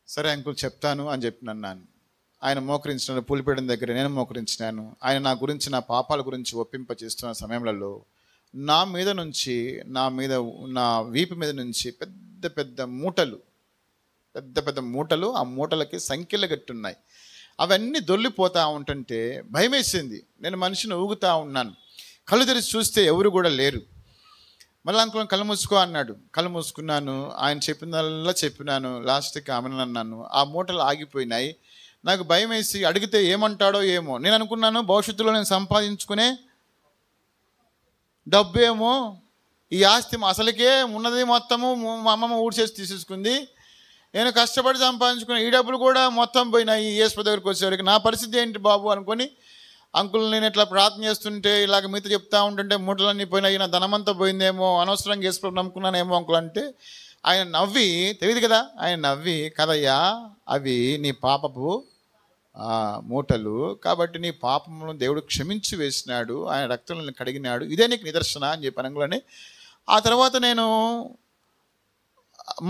సరే అంకుల్ చెప్తాను అని చెప్పినాను. ఆయన మోకరించినాను, పూలిపేట దగ్గర నేను మోకరించినాను. ఆయన నా గురించి, నా పాపాల గురించి ఒప్పింపచేస్తున్న సమయంలో నా వీపు మీద నుంచి పెద్ద పెద్ద మూటలు, ఆ మూటలకి సంఖ్యలు గట్టున్నాయి. అవన్నీ దొల్లిపోతూ ఉంటుంటే భయం వేసింది. నేను మనిషిని ఊగుతూ ఉన్నాను, కళ్ళు తెరిచి చూస్తే ఎవరు కూడా లేరు. మళ్ళీ అంకుల్ కళ్ళు మూసుకో అన్నాడు, కళ్ళు మూసుకున్నాను. ఆయన చెప్పినల్లా చెప్పినాను. లాస్ట్కి ఆమెను అన్నాను. ఆ మూటలు ఆగిపోయినాయి. నాకు భయం వేసి అడిగితే ఏమంటాడో ఏమో. నేను అనుకున్నాను భవిష్యత్తులో నేను సంపాదించుకునే డబ్బేమో, ఈ ఆస్తి అసలుకే ఉన్నది మొత్తము మా అమ్మమ్మ ఊడ్చేసి తీసేసుకుంది, నేను కష్టపడి సంపాదించుకున్న ఈ డబ్బులు కూడా మొత్తం పోయినాయి. యేసు దగ్గరికి వచ్చేవారికి నా పరిస్థితి ఏంటి బాబు అనుకొని అంకుల్ నేను ఇట్లా ప్రార్థన చేస్తుంటే ఇలాగ మీతో చెప్తా ఉంటుంటే మూటలన్నీ పోయినాయి, నా ధనమంతా పోయిందేమో, అనవసరంగా యేసు నమ్ముకున్నానేమో అంకుల్ అంటే ఆయన నవ్వి, తెలియదు కదా, ఆయన నవ్వి, కదయ్యా అవి నీ పాపపు మూటలు, కాబట్టి నీ పాపమును దేవుడు క్షమించి వేసినాడు, ఆయన రక్తంలో కడిగినాడు, ఇదే నీకు నిదర్శన అని చెప్పి అనగానే ఆ తర్వాత నేను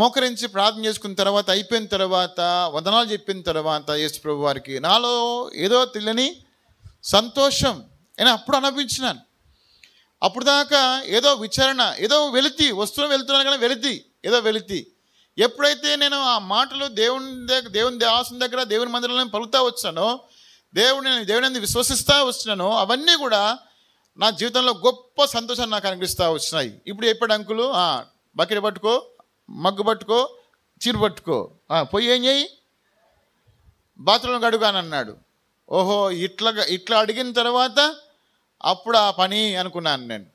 మోకరించి ప్రార్థన చేసుకున్న తర్వాత అయిపోయిన తర్వాత వందనాలు చెప్పిన తర్వాత యేసు ప్రభు వారికి నాలో ఏదో తెలియని సంతోషం నేను అప్పుడు అనిపించినాను. అప్పుడు దాకా ఏదో విచారణ, ఏదో వెళుతున్నాను కానీ ఏదో వెళితి. ఎప్పుడైతే నేను ఆ మాటలు దేవుని దేవాసం దగ్గర దేవుని మందిరంలో పలుకుతా వచ్చానో, దేవుని విశ్వసిస్తూ వచ్చినానో, అవన్నీ కూడా నా జీవితంలో గొప్ప సంతోషాన్ని నాకు అనిపిస్తూ వచ్చినాయి. ఇప్పుడు చెప్పాడు అంకులు, బకెట్ పట్టుకో, మగ్గు పట్టుకో, చీర పట్టుకో, పోయి ఏం చేయి, బాత్రూంలో కడుగు అని అన్నాడు. ఓహో, ఇట్లా అడిగిన తర్వాత అప్పుడు ఆ పని అనుకున్నాను. నేను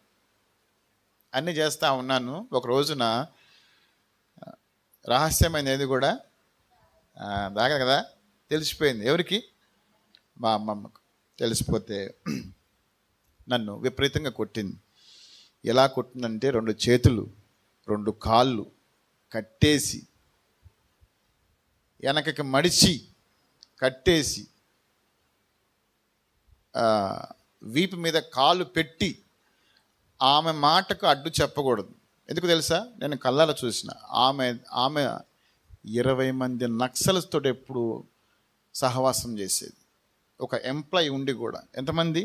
అన్నీ చేస్తూ ఉన్నాను. ఒక రోజున రహస్యమైనది కూడా దాకా కదా తెలిసిపోయింది. ఎవరికి? మా అమ్మమ్మకు. తెలిసిపోతే నన్ను విపరీతంగా కొట్టింది. ఎలా కొట్టిందంటే 2 చేతులు 2 కాళ్ళు కట్టేసి, వెనకకి మడిచి కట్టేసి, వీపు మీద కాలు పెట్టి, ఆమె మాటకు అడ్డు చెప్పకూడదు. ఎందుకు తెలుసా? నేను కళ్ళారా చూసిన. ఆమె 20 మంది నక్సల్స్తో ఎప్పుడు సహవాసం చేసేది. ఒక ఎంప్లాయీ ఉండి కూడా. ఎంతమంది?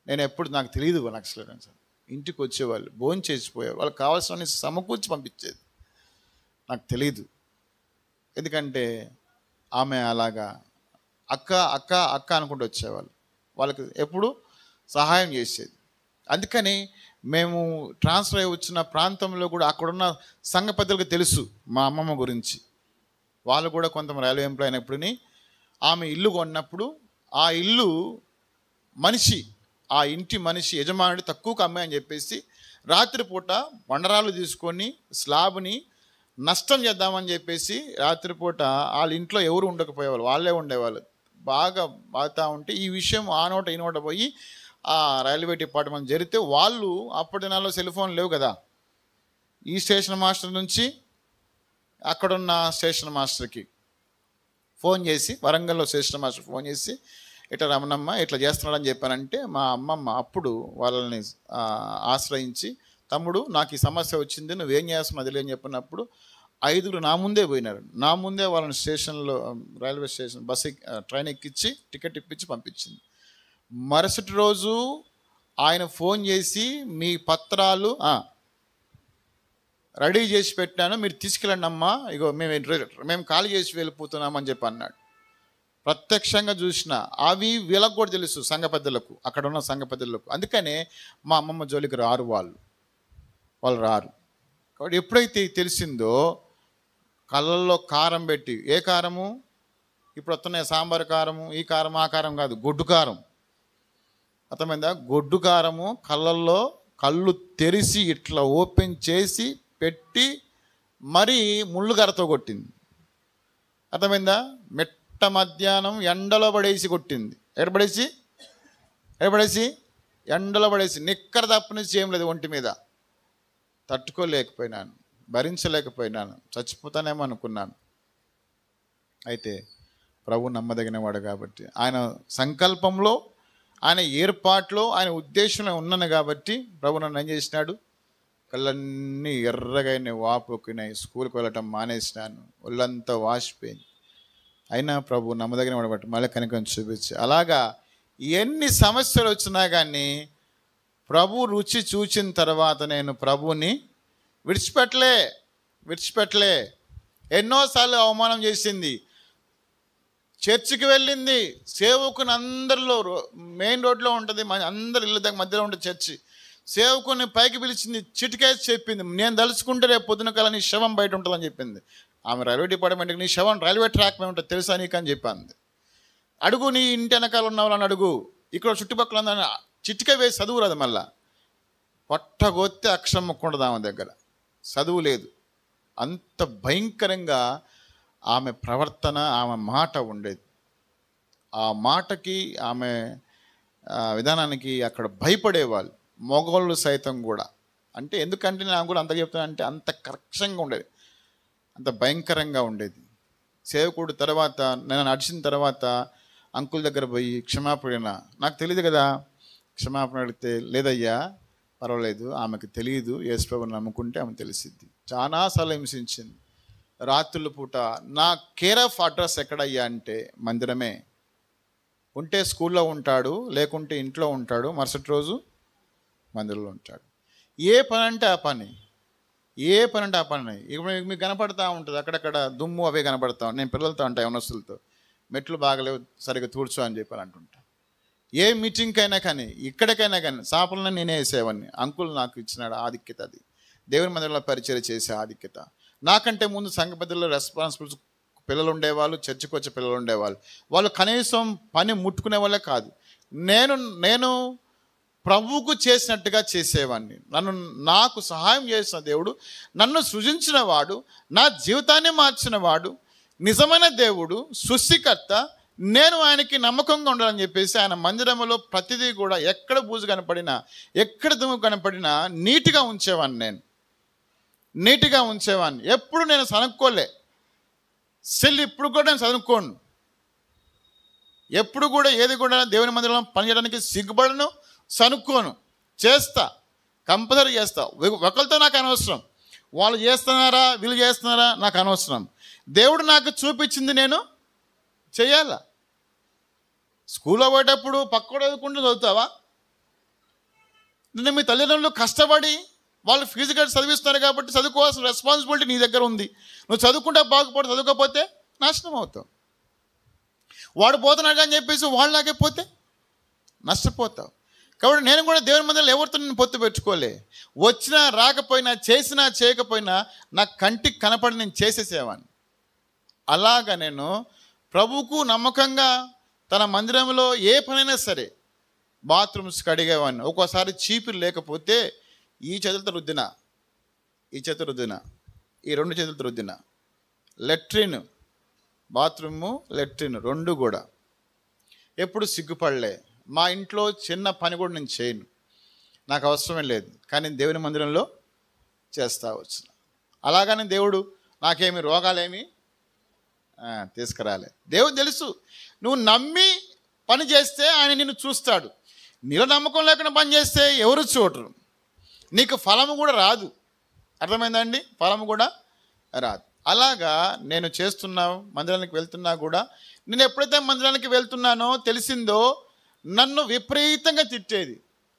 నేను ఎప్పుడు, నాకు తెలియదు నక్సల్ సార్. ఇంటికి వచ్చేవాళ్ళు, భోజనం చేసిపోయేవాళ్ళు, వాళ్ళకి కావాల్సిన సమకూర్చి పంపించేది. నాకు తెలీదు. ఎందుకంటే ఆమె అలాగా అక్క అక్క అక్క అనుకుంటూ వచ్చేవాళ్ళు. వాళ్ళకి ఎప్పుడు సహాయం చేసేది. అందుకని మేము ట్రాన్స్ఫర్ అయ్యి వచ్చిన ప్రాంతంలో కూడా అక్కడున్న సంఘ పెద్దలకు తెలుసు మా అమ్మమ్మ గురించి. వాళ్ళు కూడా కొంతమంది రైల్వే ఎంప్లాయ్ అయినప్పుడు ఆమె ఇల్లు కొన్నప్పుడు ఆ ఇల్లు మనిషి, ఆ ఇంటి మనిషి యజమానుడు తక్కువకు అమ్మాయని చెప్పేసి రాత్రిపూట బండరాలు తీసుకొని స్లాబ్ని నష్టం చేద్దామని చెప్పేసి రాత్రిపూట వాళ్ళ ఇంట్లో ఎవరు ఉండకపోయేవాళ్ళు, వాళ్ళే ఉండేవాళ్ళు. బాగా బాగుతూ ఉంటే ఈ విషయం ఆ నోట ఈ నోట పోయి ఆ రైల్వే డిపార్ట్మెంట్ జరిగితే, వాళ్ళు అప్పటి నెలలో సెల్ ఫోన్ లేవు కదా, ఈ స్టేషన్ మాస్టర్ నుంచి అక్కడున్న స్టేషన్ మాస్టర్కి ఫోన్ చేసి, వరంగల్లో స్టేషన్ మాస్టర్ ఫోన్ చేసి, ఇట్లా రమణమ్మ ఇట్లా చేస్తున్నాడని చెప్పానంటే మా అమ్మమ్మ అప్పుడు వాళ్ళని ఆశ్రయించి, తమ్ముడు నాకు ఈ సమస్య వచ్చింది, నువ్వేం చేస్తున్నావు అది అని చెప్పినప్పుడు 5 నా ముందే పోయినారు. నా ముందే వాళ్ళని స్టేషన్లో, రైల్వే స్టేషన్ ట్రైన్ ఎక్కించి టికెట్ ఇప్పించి పంపించింది. మరుసటి రోజు ఆయన ఫోన్ చేసి, మీ పత్రాలు రెడీ చేసి పెట్టాను, మీరు తీసుకెళ్ళండి అమ్మా, ఇగో మేము ఖాళీ చేసి వెళ్ళిపోతున్నామని చెప్పి అన్నాడు. ప్రత్యక్షంగా చూసిన అవి వీళ్ళకు కూడా తెలుసు, సంఘ పెద్దలకు, అక్కడ ఉన్న సంఘ పెద్దలకు. అందుకనే మా అమ్మమ్మ జోలికి రారు, వాళ్ళు రారు. కాబట్టి ఎప్పుడైతే తెలిసిందో కళ్ళల్లో కారం పెట్టి, ఏ కారము? ఇప్పుడు వస్తున్నాయి సాంబార్ కారము, ఈ కారం ఆ కారం కాదు, గొడ్డు కారం. అర్థమైందా? గొడ్డు కారము కళ్ళల్లో, కళ్ళు తెరిచి ఇట్లా ఓపెన్ చేసి పెట్టి మరీ ముళ్ళుగరతో కొట్టింది. అర్థమైందా? మెట్ట మధ్యాహ్నం ఎండలో పడేసి కొట్టింది. ఎక్కడ పడేసి ఎండలో పడేసి, నిక్కర తప్ప నుంచి ఏం లేదు ఒంటి మీద. తట్టుకోలేకపోయినాను, భరించలేకపోయినాను, చచ్చిపోతానేమో అనుకున్నాను. అయితే ప్రభు నమ్మదగినవాడు కాబట్టి, ఆయన సంకల్పంలో, ఆయన ఏర్పాట్లో, ఆయన ఉద్దేశంలో ఉన్నాను కాబట్టి ప్రభు నన్ను ఏం చేసినాడు? కళ్ళన్నీ ఎర్రగైన వాపుకినాయి, స్కూల్కి వెళ్ళటం మానేసినాను, ఒళ్ళంతా వాసిపోయింది. అయినా ప్రభు నమ్మదగినవాడు బట్టి మళ్ళీ కనికరం చూపించి, అలాగా ఎన్ని సమస్యలు వచ్చినా కానీ ప్రభు రుచి చూచిన తర్వాత నేను ప్రభుని విడిచిపెట్టలే. ఎన్నోసార్లు అవమానం చేసింది. చర్చికి వెళ్ళింది, సేవకుని అందరిలో, మెయిన్ రోడ్లో ఉంటుంది, అందరి ఇళ్ళ దగ్గర మధ్యలో ఉంటుంది చర్చి. సేవకుని పైకి పిలిచింది, చిటికేసి చెప్పింది, నేను తలుచుకుంటే రేపు పొద్దున కల నీ శవం బయట ఉంటుందని చెప్పింది. ఆమె రైల్వే డిపార్ట్మెంట్కి, నీ శవం రైల్వే ట్రాక్ మీద ఉంటుంది తెలుసా నీకు అని చెప్పింది. అడుగు, నీ ఇంటి వెనకాల ఉన్న వాళ్ళని అడుగు, ఇక్కడ చుట్టుపక్కల ఉందని. చిటిక వేసి చదువు రాదు, మళ్ళా పొట్టగొత్తే అక్షరం ముక్కుండదు ఆమె దగ్గర, చదువు లేదు. అంత భయంకరంగా ఆమె ప్రవర్తన, ఆమె మాట ఉండేది. ఆ మాటకి ఆమె విధానానికి అక్కడ భయపడేవాళ్ళు, మగవాళ్ళు సైతం కూడా. అంటే ఎందుకంటే నాకు కూడా అంత చెప్తాను అంటే అంత కర్కశంగా ఉండేది, అంత భయంకరంగా ఉండేది. సేవకుడు తర్వాత నేను నడిచిన తర్వాత అంకుల్ దగ్గర పోయి క్షమాపణ, నాకు తెలియదు కదా, క్షమాపణ అడిగితే లేదయ్యా పర్వాలేదు, ఆమెకు తెలియదు, యేసుప్రభుని నమ్ముకుంటే ఆమె తెలిసిద్ది. చాలాసార్లు హింసించింది. రాత్రుల పూట నా కేర్ ఆఫ్ అడ్రస్ ఎక్కడయ్యా అంటే మందిరమే. ఉంటే స్కూల్లో ఉంటాడు, లేకుంటే ఇంట్లో ఉంటాడు, మరుసటి రోజు మందిరంలో ఉంటాడు. ఏ పని అంటే ఆ పని, ఏ పని అంటే ఆ పని. ఇప్పుడు మీకు కనపడతా ఉంటుంది అక్కడక్కడ దుమ్ము అవే కనపడతా. నేను పిల్లలతో అంటా యవనస్తులతో, మెట్లు బాగలేవు సరిగ్గా తూర్చో అని చెప్పి అంటుంటా. ఏ మీటింగ్కి అయినా కానీ ఎక్కడికైనా కానీ సాపలను నేనే వేసేవాడిని. అంకుల్ నాకు ఇచ్చినాడు ఆధిక్యత, అది దేవుని మందిరంలో పరిచయం చేసే ఆధిక్యత. నాకంటే ముందు సంఘ పెద్దల్లో రెస్పాన్సిబుల్స్ పిల్లలు ఉండేవాళ్ళు, చర్చికి వచ్చే పిల్లలు ఉండేవాళ్ళు. వాళ్ళు కనీసం పని ముట్టుకునే వాళ్ళే కాదు. నేను ప్రభువుకు చేసినట్టుగా చేసేవాడిని. నాకు సహాయం చేసిన దేవుడు, నన్ను సృజించిన వాడు, నా జీవితాన్ని మార్చిన వాడు, నిజమైన దేవుడు, సృష్టికర్త, నేను ఆయనకి నమ్మకంగా ఉండాలని చెప్పేసి ఆయన మందిరంలో ప్రతిదీ కూడా ఎక్కడ బూజు కనపడినా, ఎక్కడ దుమ్ము కనపడినా నీట్గా ఉంచేవాడిని. నేను నీట్గా ఉంచేవాడిని. ఎప్పుడు నేను సనుక్కోలే. ఇప్పుడు కూడా నేను చదువుకోను. ఎప్పుడు కూడా ఏది కూడా దేవుని మందిరంలో పనిచేయడానికి సిగ్గుపడను, సనుక్కోను. చేస్తా, కంపల్సరీ చేస్తా. ఒకరితో నాకు అనవసరం, వాళ్ళు చేస్తున్నారా వీళ్ళు చేస్తున్నారా నాకు అనవసరం. దేవుడు నాకు చూపించింది నేను చెయ్యాలా. స్కూల్లో పోయేటప్పుడు పక్కన చదువుకుంటూ చదువుతావా? నిన్న మీ తల్లిదండ్రులు కష్టపడి వాళ్ళు ఫీజు కట్టి చదివిస్తున్నారు కాబట్టి చదువుకోవాల్సిన రెస్పాన్సిబిలిటీ నీ దగ్గర ఉంది. నువ్వు చదువుకుంటే బాగుపడు, చదువుకోకపోతే నాశనం అవుతావు. వాడు పోతున్నాడు అని చెప్పేసి వాళ్ళలాగే పోతే నష్టపోతావు. కాబట్టి నేను కూడా దేవుని మందిరంలో ఎవరితో నేను పొత్తు పెట్టుకోలే. వచ్చినా రాకపోయినా, చేసినా చేయకపోయినా నా కంటికి కనపడి నేను చేసేసేవాడిని. అలాగా నేను ప్రభువుకు నమ్మకంగా తన మందిరంలో ఏ పనైనా సరే బాత్రూమ్స్ కడిగేవాడిని. ఒక్కోసారి చీపురు లేకపోతే ఈ చేతులతో రుద్దిన, ఈ చేతులు రుద్దిన, ఈ రెండు చేతులతో రుద్దిన. లెట్రిన్, బాత్రూము, లెట్రిన్ రెండు కూడా ఎప్పుడు సిగ్గుపడలే. మా ఇంట్లో చిన్న పని కూడా నేను చేయను, నాకు అవసరమే లేదు. కానీ దేవుని మందిరంలో చేస్తా వచ్చిన. అలాగని దేవుడు నాకేమి రోగాలేమి తీసుకురాలే. దేవుడు తెలుసు, నువ్వు నమ్మి పని చేస్తే ఆయన నిన్ను చూస్తాడు. నీలో నమ్మకం లేకుండా పని చేస్తే ఎవరు చూడరు, నీకు ఫలము కూడా రాదు. అర్థమైందండి? ఫలము కూడా రాదు. అలాగా నేను చేస్తున్నా, మందిరానికి వెళ్తున్నా కూడా, నేను ఎప్పుడైతే మందిరానికి వెళ్తున్నానో తెలిసిందో నన్ను విపరీతంగా తిట్టేది.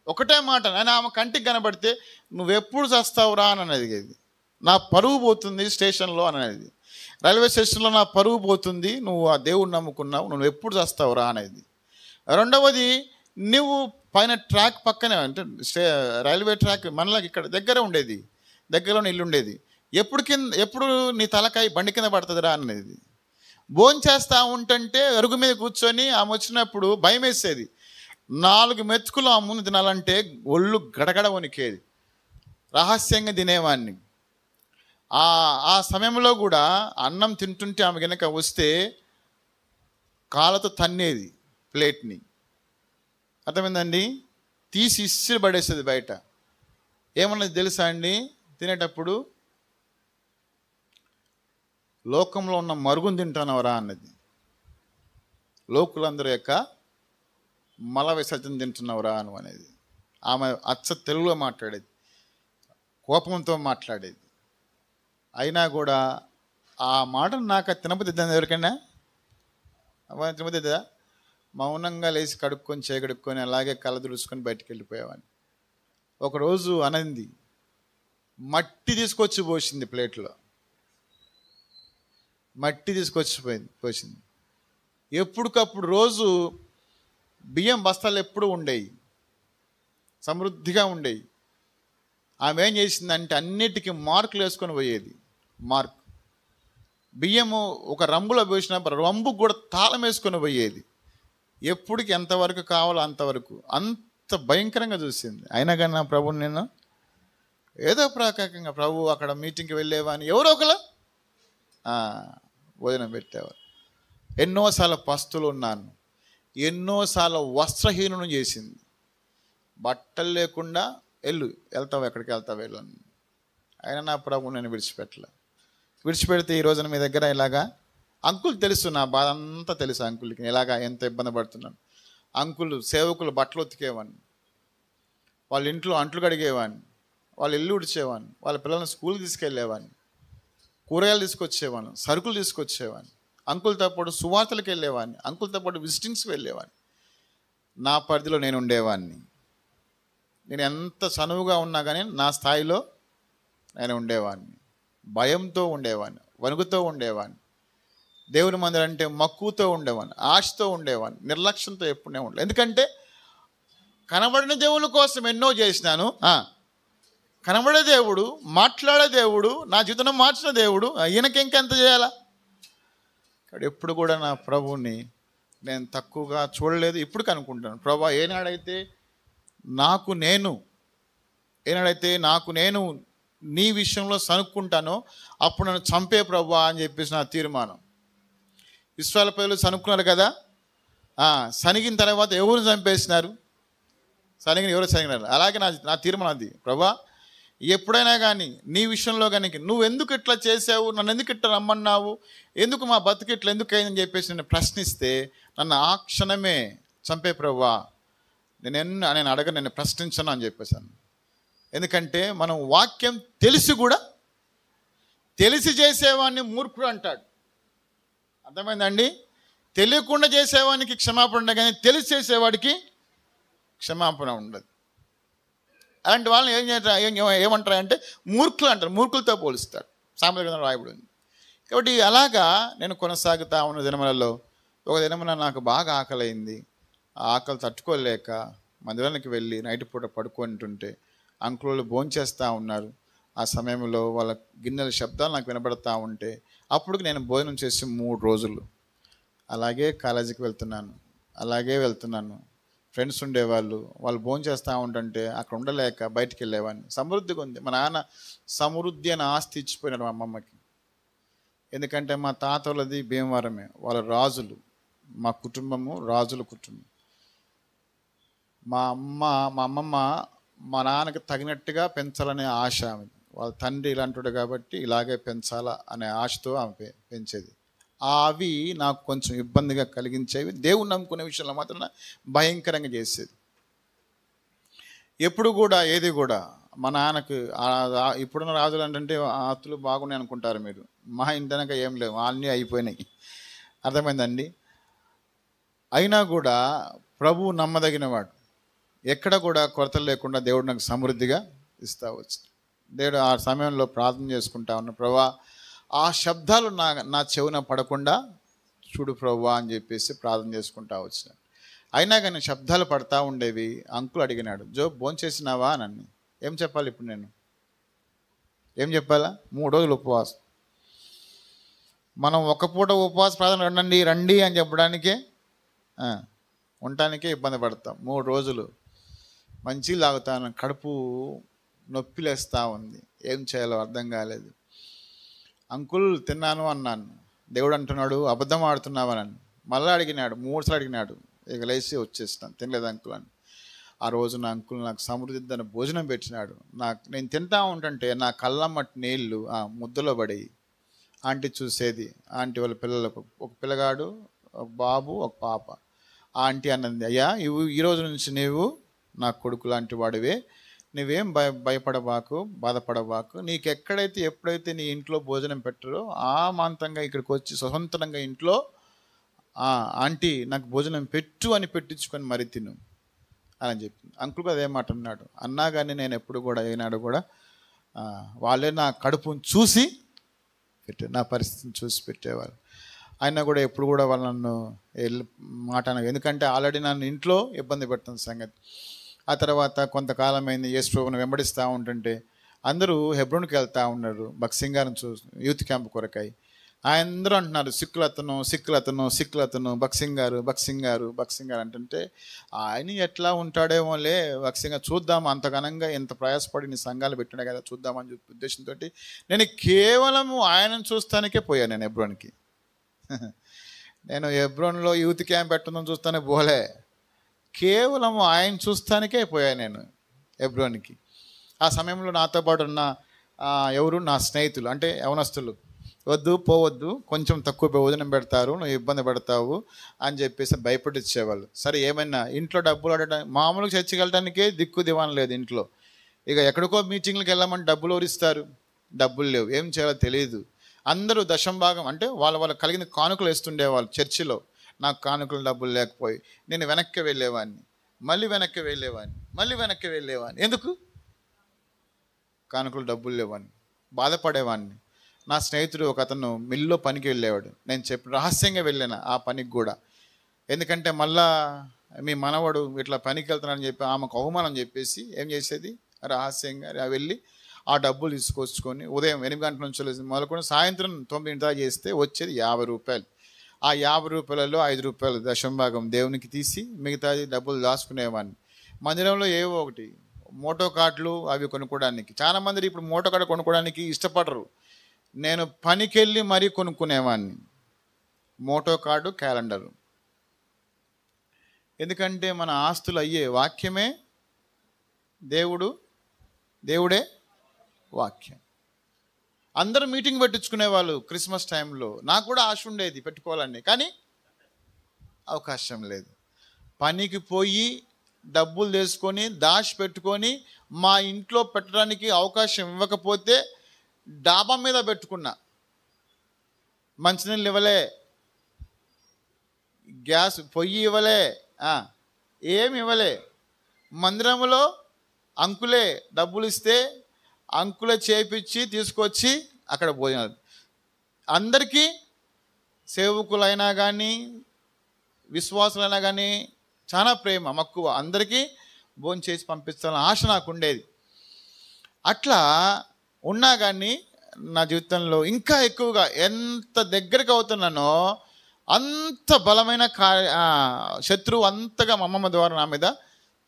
ఒకటే మాట, నేను ఆమె కంటికి కనబడితే నువ్వెప్పుడు చస్తావురా అని అడిగేది. నా పరువు పోతుంది స్టేషన్లో అని అనేది. రైల్వే స్టేషన్లో నా పరువు పోతుంది, నువ్వు ఆ దేవుడిని నమ్ముకున్నావు, నువ్వు ఎప్పుడు చస్తావురా అనేది. రెండవది, నువ్వు పైన ట్రాక్ పక్కనే, అంటే రైల్వే ట్రాక్ మనలాగా ఇక్కడ దగ్గర ఉండేది, దగ్గరలో ఇల్లు ఉండేది. ఎప్పుడు నీ తలకాయ బండి కింద పడుతుందిరా అనేది. భోంచేస్తా ఉంటుంటే అరుగు మీద కూర్చొని ఆమె వచ్చినప్పుడు భయం వేసేది. 4 మెతుకులు ఆ ముందు తినాలంటే ఒళ్ళు గడగడ వణికేది. రహస్యంగా తినేవాడిని. ఆ సమయంలో కూడా అన్నం తింటుంటే ఆమె కనుక వస్తే కాళ్ళతో తన్నేది ప్లేట్ని. అర్థమైందండి? తీసి ఇస్సిరి పడేసేది బయట. ఏమన్నది తెలుసా అండి? తినేటప్పుడు లోకంలో ఉన్న మరుగుని తింటానవరా అన్నది. లోకులందరూ యొక్క మల విసర్జన తింటున్నవరా అను అనేది. ఆమె అచ్చ తెలుగులో మాట్లాడేది, కోపంతో మాట్లాడేది. అయినా కూడా ఆ మాట నాకు తినబుద్దిద్దాను. ఎవరికైనా తినబుద్దిద్దా? మౌనంగా లేచి కడుక్కొని చేయగడుక్కొని అలాగే కళ్ళ తుడుచుకొని బయటికి వెళ్ళిపోయేవాడిని. ఒకరోజు అనంది మట్టి తీసుకొచ్చి పోసింది, ప్లేట్లో మట్టి తీసుకొచ్చి పోసింది. ఎప్పటికప్పుడు రోజు బియ్యం బస్తాలు ఎప్పుడు ఉండేవి, సమృద్ధిగా ఉండేవి. ఆమె ఏం చేసిందంటే అన్నిటికీ మార్కులు వేసుకొని పోయేది. మార్క్ బియ్యము ఒక రంబులో పోసినప్పుడు రంబుకు కూడా తాళం వేసుకొని పోయేది. ఎప్పటికి ఎంతవరకు కావాలో అంతవరకు. అంత భయంకరంగా చూసింది. అయినా కానీ నా ప్రభుని నేను ఏదో ప్రకారంగా, ప్రభు అక్కడ మీటింగ్కి వెళ్ళేవాని ఎవరో ఒకరు భోజనం పెట్టేవారు. ఎన్నోసార్లు పస్తులు ఉన్నాను, ఎన్నోసార్లు వస్త్రహీనుని చేసింది. బట్టలు లేకుండా వెళ్తావు ఎక్కడికి వెళ్తావు వెళ్ళు అని. అయినా నా ప్రభు నేను విడిచిపెడితే ఈ రోజున మీ దగ్గర ఇలాగా అంకుల్ తెలుసు, నా బాధ అంతా తెలుసు అంకుల్కి, ఇలాగా ఎంత ఇబ్బంది పడుతున్నాను. అంకుల్ సేవకులు బట్టలు ఉతికేవాడిని, వాళ్ళ ఇంట్లో అంట్లు కడిగేవాడిని, వాళ్ళ ఇల్లు ఉడిచేవాడిని, వాళ్ళ పిల్లల్ని స్కూల్కి తీసుకెళ్ళేవాడిని, కూరగాయలు తీసుకొచ్చేవాడిని, సరుకులు తీసుకొచ్చేవాడిని, అంకుల్తో పాటు సువార్తలకు వెళ్ళేవాడిని, అంకుల్తో పాటు విజిటింగ్స్కి వెళ్ళేవాడిని. నా పరిధిలో నేను ఉండేవాడిని. నేను ఎంత చనువుగా ఉన్నా కానీ నా స్థాయిలో నేను ఉండేవాడిని. భయంతో ఉండేవాడిని, వణుకుతో ఉండేవాడిని. దేవుని మందిరం అంటే మక్కువతో ఉండేవాడిని, ఆశతో ఉండేవాడిని, నిర్లక్ష్యంతో ఎప్పుడే ఉండేది. ఎందుకంటే కనబడిన దేవుళ్ళ కోసం ఎన్నో చేసినాను. కనబడే దేవుడు, మాట్లాడే దేవుడు, నా జీవితం మార్చిన దేవుడు, ఈయనకి ఇంకెంత చేయాలా? ఇక్కడ ఎప్పుడు కూడా నా ప్రభువుని నేను తక్కువగా చూడలేదు. ఇప్పుడు కనుక్కుంటాను, ప్రభా ఏనాడైతే నాకు నేను నీ విషయంలో సనుక్కుంటానో అప్పుడు నన్ను చంపే ప్రభా అని చెప్పేసి నా తీర్మానం. ఇశ్రాయేలు ప్రజలు సనుక్కున్నారు కదా, సనిగిన తర్వాత ఎవరు చంపేసినారు? ఎవరు సనిగినారు? అలాగే నా తీర్మానం అది, ప్రభా ఎప్పుడైనా కానీ నీ విషయంలో కానీ నువ్వు ఎందుకు ఇట్లా చేసావు, నన్ను ఎందుకు ఇట్లా రమ్మన్నావు, ఎందుకు మా బతుకు ఇట్లా ఎందుకు అయిందని చెప్పేసి నేను ప్రశ్నిస్తే నన్ను ఆ క్షణమే చంపే ప్రభా, నేను ప్రశ్నించను అని చెప్పేశాను. ఎందుకంటే మనం వాక్యం తెలిసి చేసేవాడిని మూర్ఖుడు అంటాడు. అర్థమైందండి? తెలియకుండా చేసేవాడికి క్షమాపణ ఉండదు, కానీ తెలిసి చేసేవాడికి క్షమాపణ ఉండదు. అలాంటి వాళ్ళని ఏమంటారంటే మూర్ఖులు అంటారు, మూర్ఖులతో పోలుస్తాడు. సామెతల గ్రంథంలో రాయబడి ఉంది. కాబట్టి అలాగా నేను కొనసాగుతా ఉన్న దినములలో ఒక దినమున నాకు బాగా ఆకలైంది. ఆ ఆకలి తట్టుకోలేక మందిరానికి వెళ్ళి నైట్ పూట పడుకుంటుంటే అంకులు భోంచేస్తూ ఉన్నారు. ఆ సమయంలో వాళ్ళ గిన్నెల శబ్దాలు నాకు వినబడతా ఉంటే అప్పుడు నేను భోజనం చేసి 3 రోజులు అలాగే కాలేజీకి వెళ్తున్నాను. ఫ్రెండ్స్ ఉండేవాళ్ళు, వాళ్ళు భోజనం చేస్తూ ఉంటుంటే అక్కడ ఉండలేక బయటికి వెళ్ళేవాడిని. సమృద్ధిగా ఉంది. మా నాన్న సమృద్ధి అని ఆస్తి ఇచ్చిపోయినాడు మా అమ్మమ్మకి. ఎందుకంటే మా తాత వాళ్ళది భీమవరమే, వాళ్ళ రాజులు, మా కుటుంబము రాజుల కుటుంబం. మా అమ్మమ్మ మా నాన్నకి తగినట్టుగా పెంచాలనే ఆశ ఆమె. వాళ్ళ తండ్రి ఇలాంటివాడు కాబట్టి ఇలాగే పెంచాలా అనే ఆశతో ఆమె పెంచేది. అవి నాకు కొంచెం ఇబ్బందిగా కలిగించేవి. దేవుని నమ్ముకునే విషయంలో మాత్రం భయంకరంగా చేసేది. ఎప్పుడు కూడా ఏది కూడా మా నాన్నకు ఇప్పుడున్న రాజులు అంటే ఆస్తులు బాగున్నాయి అనుకుంటారు మీరు. మా ఇంటనక ఏం లేవు, అన్నీ అయిపోయినాయి. అర్థమైందండి? అయినా కూడా ప్రభువు నమ్మదగినవాడు. ఎక్కడ కూడా కొరతలు లేకుండా దేవుడు నాకు సమృద్ధిగా ఇస్తా వచ్చు. దేవుడు ఆ సమయంలో ప్రార్థన చేసుకుంటా ఉన్న, ప్రభా ఆ శబ్దాలు నా చెవున పడకుండా చూడు ప్రభా అని చెప్పేసి ప్రార్థన చేసుకుంటా వచ్చిన. అయినా కానీ శబ్దాలు పడతా ఉండేవి. అంకుల్ అడిగినాడు, భోంచేసినావా అని. ఏం చెప్పాలి ఇప్పుడు? నేను ఏం చెప్పాలా? 3 రోజులు ఉపవాసం. మనం ఒక పూట ఉపవాస ప్రార్థన రండి అని చెప్పడానికే ఉండటానికే ఇబ్బంది పడతాం. 3 రోజులు మంచి లాగుతాను, కడుపు నొప్పిలేస్తూ ఉంది, ఏం చేయాలో అర్థం కాలేదు. అంకుల్ తిన్నాను అన్నాను. దేవుడు అంటున్నాడు అబద్ధం ఆడుతున్నావని. మళ్ళీ అడిగినాడు, 3 సార్లు అడిగినాడు. ఇక లేచి వచ్చేసినాను, తినలేదు అంకుల్ అని. ఆ రోజు నా అంకుల్ నాకు సమృద్ధిని భోజనం పెట్టినాడు. నేను తింటా ఉంటుంటే నా కళ్ళమ్మటి నీళ్ళు ముద్దలో పడేవి. ఆంటీ చూసేది. ఆంటీ వాళ్ళ పిల్లలకు, ఒక పిల్లగాడు, ఒక బాబు, ఒక పాప. ఆంటీ అన్నది, అయ్యా ఈ రోజు నుంచి నీవు నా కొడుకు లాంటి వాడివే, నువ్వేం భయపడబాకు, బాధపడబాకు. నీకు ఎప్పుడైతే నీ ఇంట్లో భోజనం పెట్టరో ఆ మాంతంగా ఇక్కడికి వచ్చి స్వతంత్రంగా ఇంట్లో ఆంటీ నాకు భోజనం పెట్టు అని పెట్టించుకొని మరి తిను అని చెప్పింది. అంకుల్ కూడా అదే మాట అన్నాడు. అన్నా కానీ నేను ఎప్పుడు కూడా ఏనాడు కూడా వాళ్ళే నా కడుపును చూసి నా పరిస్థితిని చూసి పెట్టేవారు. అయినా కూడా ఎప్పుడు కూడా వాళ్ళు నన్ను మాట అనగా, ఎందుకంటే ఆల్రెడీ నన్ను ఇంట్లో ఇబ్బంది పెడుతున్న సంగతి. ఆ తర్వాత కొంతకాలం అయింది, యేసు ప్రభువుని వెంబడిస్తూ ఉంటుంటే అందరూ హెబ్రోన్కి వెళ్తూ ఉన్నారు బక్సింగారం యూత్ క్యాంప్ కొరకై. అందరూ అంటున్నారు సిక్కులతను బక్సింగారు అంటుంటే ఆయన ఎట్లా ఉంటాడేమోలే బక్సింగారు, చూద్దాం, అంత ఘనంగా ఎంత ప్రయాసపడి నీ సంఘాలు పెట్టినా కదా చూద్దామని చెప్పి ఉద్దేశంతో నేను కేవలం ఆయనను చూస్తానికే పోయాను నేను హెబ్రోన్కి. నేను హెబ్రోన్లో యూత్ క్యాంప్ పెట్టడం చూస్తానే పోలే, కేవలం ఆయన చూస్తానికే పోయా నేను హెబ్రోన్కి. ఆ సమయంలో నాతో పాటు ఉన్న ఎవరు నా స్నేహితులు అంటే యవనస్తులు, వద్దు పోవద్దు, కొంచెం తక్కువ భోజనం పెడతారు, నువ్వు ఇబ్బంది పడతావు అని చెప్పేసి భయపడిచ్చేవాళ్ళు. సరే ఏమైనా ఇంట్లో డబ్బులు అడగడానికి, మామూలుగా చర్చికి వెళ్ళడానికే దిక్కు దివాన్ లేదు ఇంట్లో, ఇక ఎక్కడికో మీటింగ్లకు వెళ్ళామంటే డబ్బులు ఎవరిస్తారు, డబ్బులు లేవు, ఏం చేయాలో తెలియదు. అందరూ దశంభాగం అంటే వాళ్ళ కలిగిన కానుకలు వేస్తుండేవాళ్ళు చర్చిలో. నాకు కానుకలు డబ్బులు లేకపోయి నేను వెనక్కి వెళ్ళేవాడిని, మళ్ళీ వెనక్కి వెళ్ళేవాడిని. ఎందుకు? కానుకలు డబ్బులు లేవని బాధపడేవాడిని. నా స్నేహితుడు ఒక అతను మిల్లో పనికి వెళ్ళేవాడు. నేను రహస్యంగా వెళ్ళాను ఆ పనికి కూడా. ఎందుకంటే మళ్ళా మీ మనవడు ఇట్లా పనికి వెళ్తున్నాడని చెప్పి ఆమెకు అవమానం చెప్పేసి ఏం చేసేది, రహస్యంగా వెళ్ళి ఆ డబ్బులు తీసుకొచ్చుకొని ఉదయం 8 గంటల నుంచి మొదలుకొని సాయంత్రం 9 దాకా చేస్తే వచ్చేది 50 రూపాయలు. ఆ 50 రూపాయలలో 5 రూపాయలు దశంభాగం దేవునికి తీసి మిగతాది డబ్బులు దాచుకునేవాడిని. మందిరంలో ఏవో ఒకటి మోటో కార్డులు అవి కొనుక్కోవడానికి, చాలామంది ఇప్పుడు మోటో కార్డు కొనుక్కోవడానికి ఇష్టపడరు. నేను పనికి వెళ్ళి మరీ కొనుక్కునేవాడిని మోటో కార్డు, క్యాలెండరు. ఎందుకంటే మన ఆస్తులు అయ్యే వాక్యమే దేవుడే వాక్యం. అందరూ మీటింగ్ పెట్టించుకునేవాళ్ళు క్రిస్మస్ టైంలో. నాకు కూడా ఆశ ఉండేది పెట్టుకోవాలని, కానీ అవకాశం లేదు. పనికి పోయి డబ్బులు తీసుకొని దాచి పెట్టుకొని మా ఇంట్లో పెట్టడానికి అవకాశం ఇవ్వకపోతే డాబా మీద పెట్టుకున్నా. మంచినీళ్ళు ఇవ్వలే, గ్యాస్ పొయ్యి ఇవ్వలే, ఏమి ఇవ్వలే. మందిరంలో అంకులే డబ్బులు ఇస్తే అంకులే చేపించి తీసుకొచ్చి అక్కడ భోజనాలు. అందరికీ సేవకులైనా కానీ విశ్వాసులైనా కానీ చాలా ప్రేమ మక్కువ, అందరికీ భోజనం చేసి పంపించాలని ఆశ నాకు ఉండేది. అట్లా ఉన్నా కానీ నా జీవితంలో ఇంకా ఎక్కువగా ఎంత దగ్గరకు అవుతున్నానో అంత బలమైన శత్రువు అంతగా మా అమ్మమ్మ ద్వారా నా మీద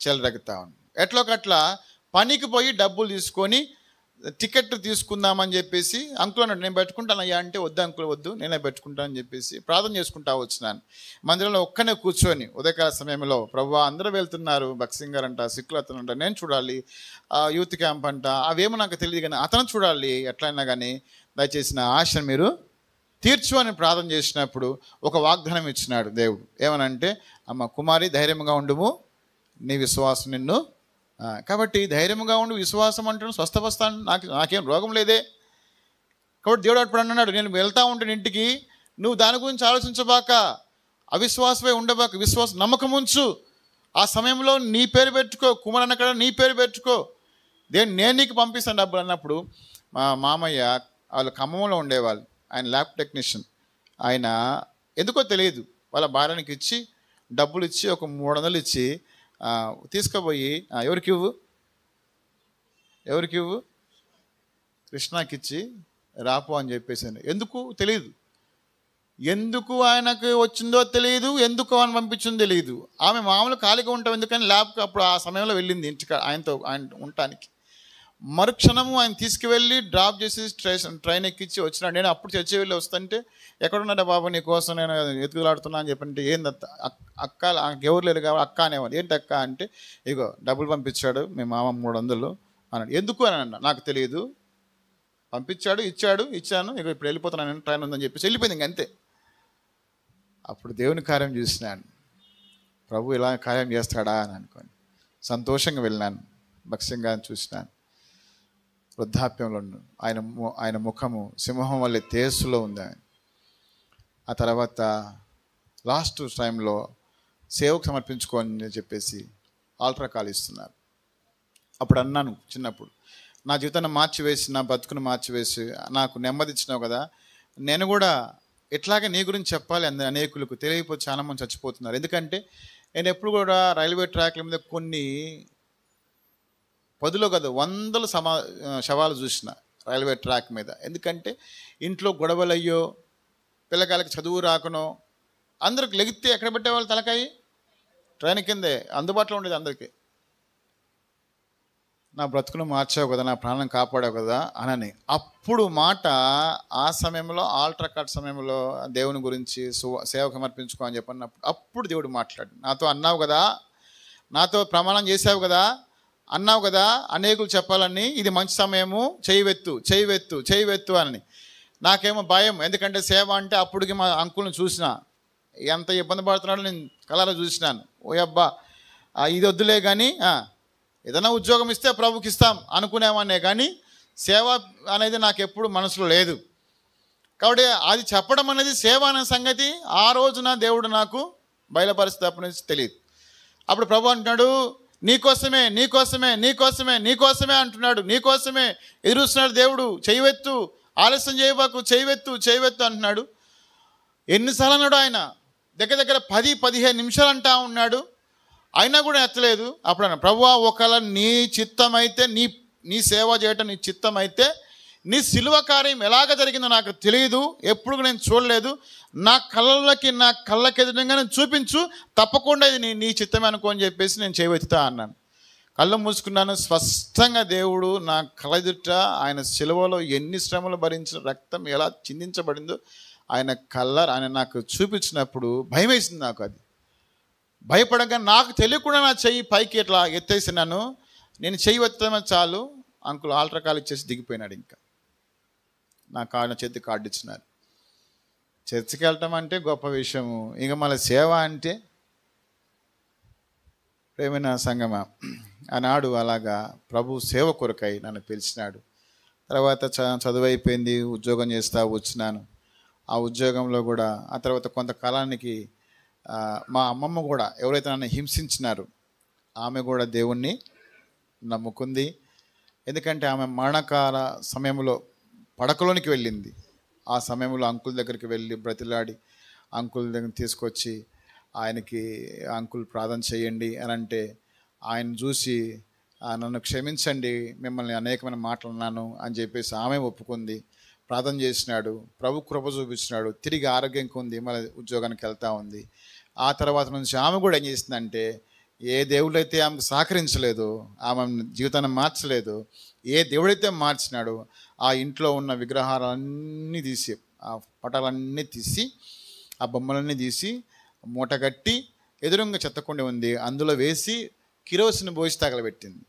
చెలరెగుతా ఉంది. ఎట్లోకట్లా పనికి పోయి డబ్బులు తీసుకొని టికెట్ తీసుకుందామని చెప్పేసి అంకుల్ అన్నాడు, నేను పెట్టుకుంటానయ్యా అంటే, వద్దు అంకుల్ వద్దు, నేనే పెట్టుకుంటానని చెప్పేసి ప్రార్థన చేసుకుంటా వచ్చినాను. మందిరంలో ఒక్కనే కూర్చొని ఉదయకాల సమయంలో, ప్రభువా అందరూ వెళ్తున్నారు, భక్సింగ్ గారు అంట, సిక్కులు అంట, నేను చూడాలి, యూత్ క్యాంప్ అంట, అవేమో నాకు తెలియదు కానీ అతను చూడాలి, ఎట్లయినా కానీ దయచేసి నా ఆశను మీరు తీర్చు అని ప్రార్థన చేసినప్పుడు ఒక వాగ్దానం ఇచ్చినాడు దేవుడు. ఏమనంటే, అమ్మ కుమారి ధైర్యంగా ఉండుము, నీ విశ్వాసం నిన్ను. కాబట్టి ధైర్యంగా ఉండి విశ్వాసం అంటాను, స్వస్థపస్తాను, నాకేం రోగం లేదే. కాబట్టి దేవుడు అప్పుడు అన్నాడు, నేను వెళ్తా ఉంటాను ఇంటికి, నువ్వు దాని గురించి ఆలోచించబాక, అవిశ్వాసమే ఉండబాక, విశ్వాసం నమ్మకం ఉంచు. ఆ సమయంలో నీ పేరు పెట్టుకో, కుమార్ అన్న కదా నీ పేరు పెట్టుకో, నేను నీకు పంపిస్తాను డబ్బులు అన్నప్పుడు మా మామయ్య వాళ్ళు ఖమ్మంలో ఉండేవాళ్ళు, ఆయన ల్యాబ్ టెక్నీషియన్. ఆయన ఎందుకో తెలియదు వాళ్ళ భార్యనికి ఇచ్చి డబ్బులు ఇచ్చి ఒక 300 ఇచ్చి తీసుకుపోయి ఎవరికి ఇవ్వు కృష్ణకి ఇచ్చి రాపో అని చెప్పేసాను. ఎందుకు తెలియదు, ఎందుకు ఆయనకు వచ్చిందో తెలియదు, ఎందుకు ఆయన పంపించిందో తెలియదు. ఆమె మామూలు ఖాళీగా ఉంటాం ఎందుకని ల్యాబ్కి అప్పుడు ఆ సమయంలో వెళ్ళింది ఇంటికి ఆయన ఉండటానికి. మరుక్షణము ఆయన తీసుకువెళ్ళి డ్రాప్ చేసి ట్రైన్ ఎక్కించి వచ్చినాడు. నేను అప్పుడు చర్చి వెళ్ళి వస్తుంటే, ఎక్కడున్నాడా బాబు నీ కోసం నేను ఎత్తుకులాడుతున్నా అని చెప్పంటే, ఏంది అక్క ఎవరు లేరు కాబట్టి అక్క అనేవాడు. ఏంటి అక్క అంటే, ఇగో డబ్బులు పంపించాడు మీ మామ 300 అన్నాడు. ఎందుకు అని అన్నా, నాకు తెలియదు, పంపించాడు, ఇచ్చాను, ఇక ఇప్పుడు వెళ్ళిపోతున్నాను, ట్రైన్ ఉందని చెప్పేసి వెళ్ళిపోయింది. ఇంక అంతే. అప్పుడు దేవుని కార్యం చూసినాను, ప్రభు ఇలా కార్యం చేస్తాడా అని అనుకోని సంతోషంగా వెళ్ళినాను. భక్ష్యంగా చూసినాను. వృద్ధాప్యంలో ఆయన ముఖము సింహం వల్లే తేజస్సులో ఉంది. ఆ తర్వాత లాస్ట్ టైంలో సేవకు సమర్పించుకోని చెప్పేసి ఆల్ట్రా కాల్ ఇస్తున్నారు. అప్పుడు అన్నాను, చిన్నప్పుడు నా జీవితాన్ని మార్చివేసి, నా బతుకును మార్చివేసి నాకు నెమ్మది ఇచ్చినావు కదా, నేను కూడా ఎట్లాగే నీ గురించి చెప్పాలి. అనేకులకు తెలియకపోతే చాలా మంది చచ్చిపోతున్నారు. ఎందుకంటే నేను ఎప్పుడు కూడా రైల్వే ట్రాక్ల మీద కొన్ని 10లో కాదు 100 శవాలు చూసిన రైల్వే ట్రాక్ మీద. ఎందుకంటే ఇంట్లో గొడవలు అయ్యో, పిల్లకాయలకి చదువు రాకనో, అందరికి లెగితే ఎక్కడ పెట్టేవాళ్ళు తలకాయి ట్రైన్ కిందే అందుబాటులో ఉండేది అందరికీ. నా బ్రతుకును మార్చావు కదా, నా ప్రాణం కాపాడావు కదా అనని. అప్పుడు మాట ఆ సమయంలో ఆల్టర్ కార్డ్ సమయంలో దేవుని గురించి సేవకు సమర్పించుకో అని చెప్పన్నప్పుడు అప్పుడు దేవుడు మాట్లాడు, నాతో అన్నావు కదా, నాతో ప్రమాణం చేసావు కదా, అన్నావు కదా అనేకులు చెప్పాలని, ఇది మంచి సమయము, చేయవెత్తు అని. నాకేమో భయం, ఎందుకంటే సేవ అంటే అప్పటికి మా అంకుల్ని చూసిన ఎంత ఇబ్బంది పడుతున్నాడో నేను కళలో చూసినాను. ఓ అబ్బా ఇది వద్దులే కానీ ఏదైనా ఉద్యోగం ఇస్తే ప్రభుకి ఇస్తాం అనుకునేవాడినే, కానీ సేవ అనేది నాకు ఎప్పుడు మనసులో లేదు. కాబట్టి అది చెప్పడం అనేది సేవ అనే సంగతి ఆ రోజున దేవుడు నాకు బయలుపరిస్తే అప్పటి నుంచి తెలియదు. అప్పుడు ప్రభు అంటున్నాడు, నీకోసమే అంటున్నాడు, నీకోసమే ఎదురుస్తున్నాడు దేవుడు, చేయవెత్తు, ఆలస్యం చేయబాకు, చేయవెత్తు అంటున్నాడు. ఎన్నిసార్లు అన్నాడు ఆయన? దగ్గర 10-15 నిమిషాలు అంటా ఉన్నాడు, అయినా కూడా ఎత్తలేదు. అప్పుడు అన్న, ప్రభువా ఒకవేళ నీ చిత్తం అయితే, నీ సేవ చేయటం నీ చిత్తం అయితే, నీ సిలువ కార్యం ఎలాగ జరిగిందో నాకు తెలియదు, ఎప్పుడు నేను చూడలేదు, నా కళ్ళకి ఎదురుగా నేను చూపించు, తప్పకుండా ఇది నీ చిత్తమే అనుకో అని చెప్పేసి నేను చేయవెత్తుతా అన్నాను. కళ్ళు మూసుకున్నాను. స్పష్టంగా దేవుడు నా కళ్ళెదుట ఆయన సిలువలో ఎన్ని శ్రమలు భరించిన రక్తం ఎలా చిందించబడిందో ఆయన నాకు చూపించినప్పుడు భయం వేసింది. నాకు అది భయపడగా నాకు తెలియకుండా నా చెయ్యి పైకి ఇట్లా ఎత్తేసినాను. నేను చెయ్యి ఎత్తమే చాలు, అంకుల్ ఆల్టర్ కాల్ ఇచ్చేసి దిగిపోయినాడు. ఇంకా నా చేతి కార్డు ఇచ్చినారు. చర్చికి వెళ్ళటం అంటే గొప్ప విషయము, ఇంకా మళ్ళీ సేవ అంటే ప్రేమైన సంగమా, ఆనాడు అలాగా ప్రభు సేవ కొరకై నన్ను పిలిచినాడు. తర్వాత చదువు అయిపోయింది, ఉద్యోగం చేస్తా వచ్చినాను. ఆ ఉద్యోగంలో కూడా ఆ తర్వాత కొంతకాలానికి మా అమ్మమ్మ కూడా ఎవరైతే నన్ను హింసించినారో ఆమె కూడా దేవుణ్ణి నమ్ముకుంది. ఎందుకంటే ఆమె మరణకాల సమయంలో పడకలోనికి వెళ్ళింది. ఆ సమయంలో అంకుల్ దగ్గరికి వెళ్ళి బ్రతిలాడి అంకుల్ దగ్గర తీసుకొచ్చి ఆయనకి, అంకుల్ ప్రార్థన చేయండి అని అంటే, ఆయన చూసి నన్ను క్షమించండి, మిమ్మల్ని అనేకమైన మాటలు అన్నాను అని చెప్పేసి ఆమె ఒప్పుకుంది. ప్రార్థన చేసినాడు, ప్రభు కృప చూపించినాడు, తిరిగి ఆరోగ్యంగా ఉంది, మళ్ళీ ఉద్యోగానికి వెళ్తూ ఉంది. ఆ తర్వాత నుంచి ఆమె కూడా ఏం చేసిందంటే, ఏ దేవుడైతే ఆమెకు సహకరించలేదో, ఆమె జీవితాన్ని మార్చలేదు, ఏ దేవుడైతే మార్చినాడో ఆ ఇంట్లో ఉన్న విగ్రహాలన్నీ తీసి, ఆ పటాలన్నీ తీసి, ఆ బొమ్మలన్నీ తీసి మూటగట్టి ఎదురుగా చెత్తకుండి ఉంది, అందులో వేసి కిరోసిన్ పోసి తగలబెట్టింది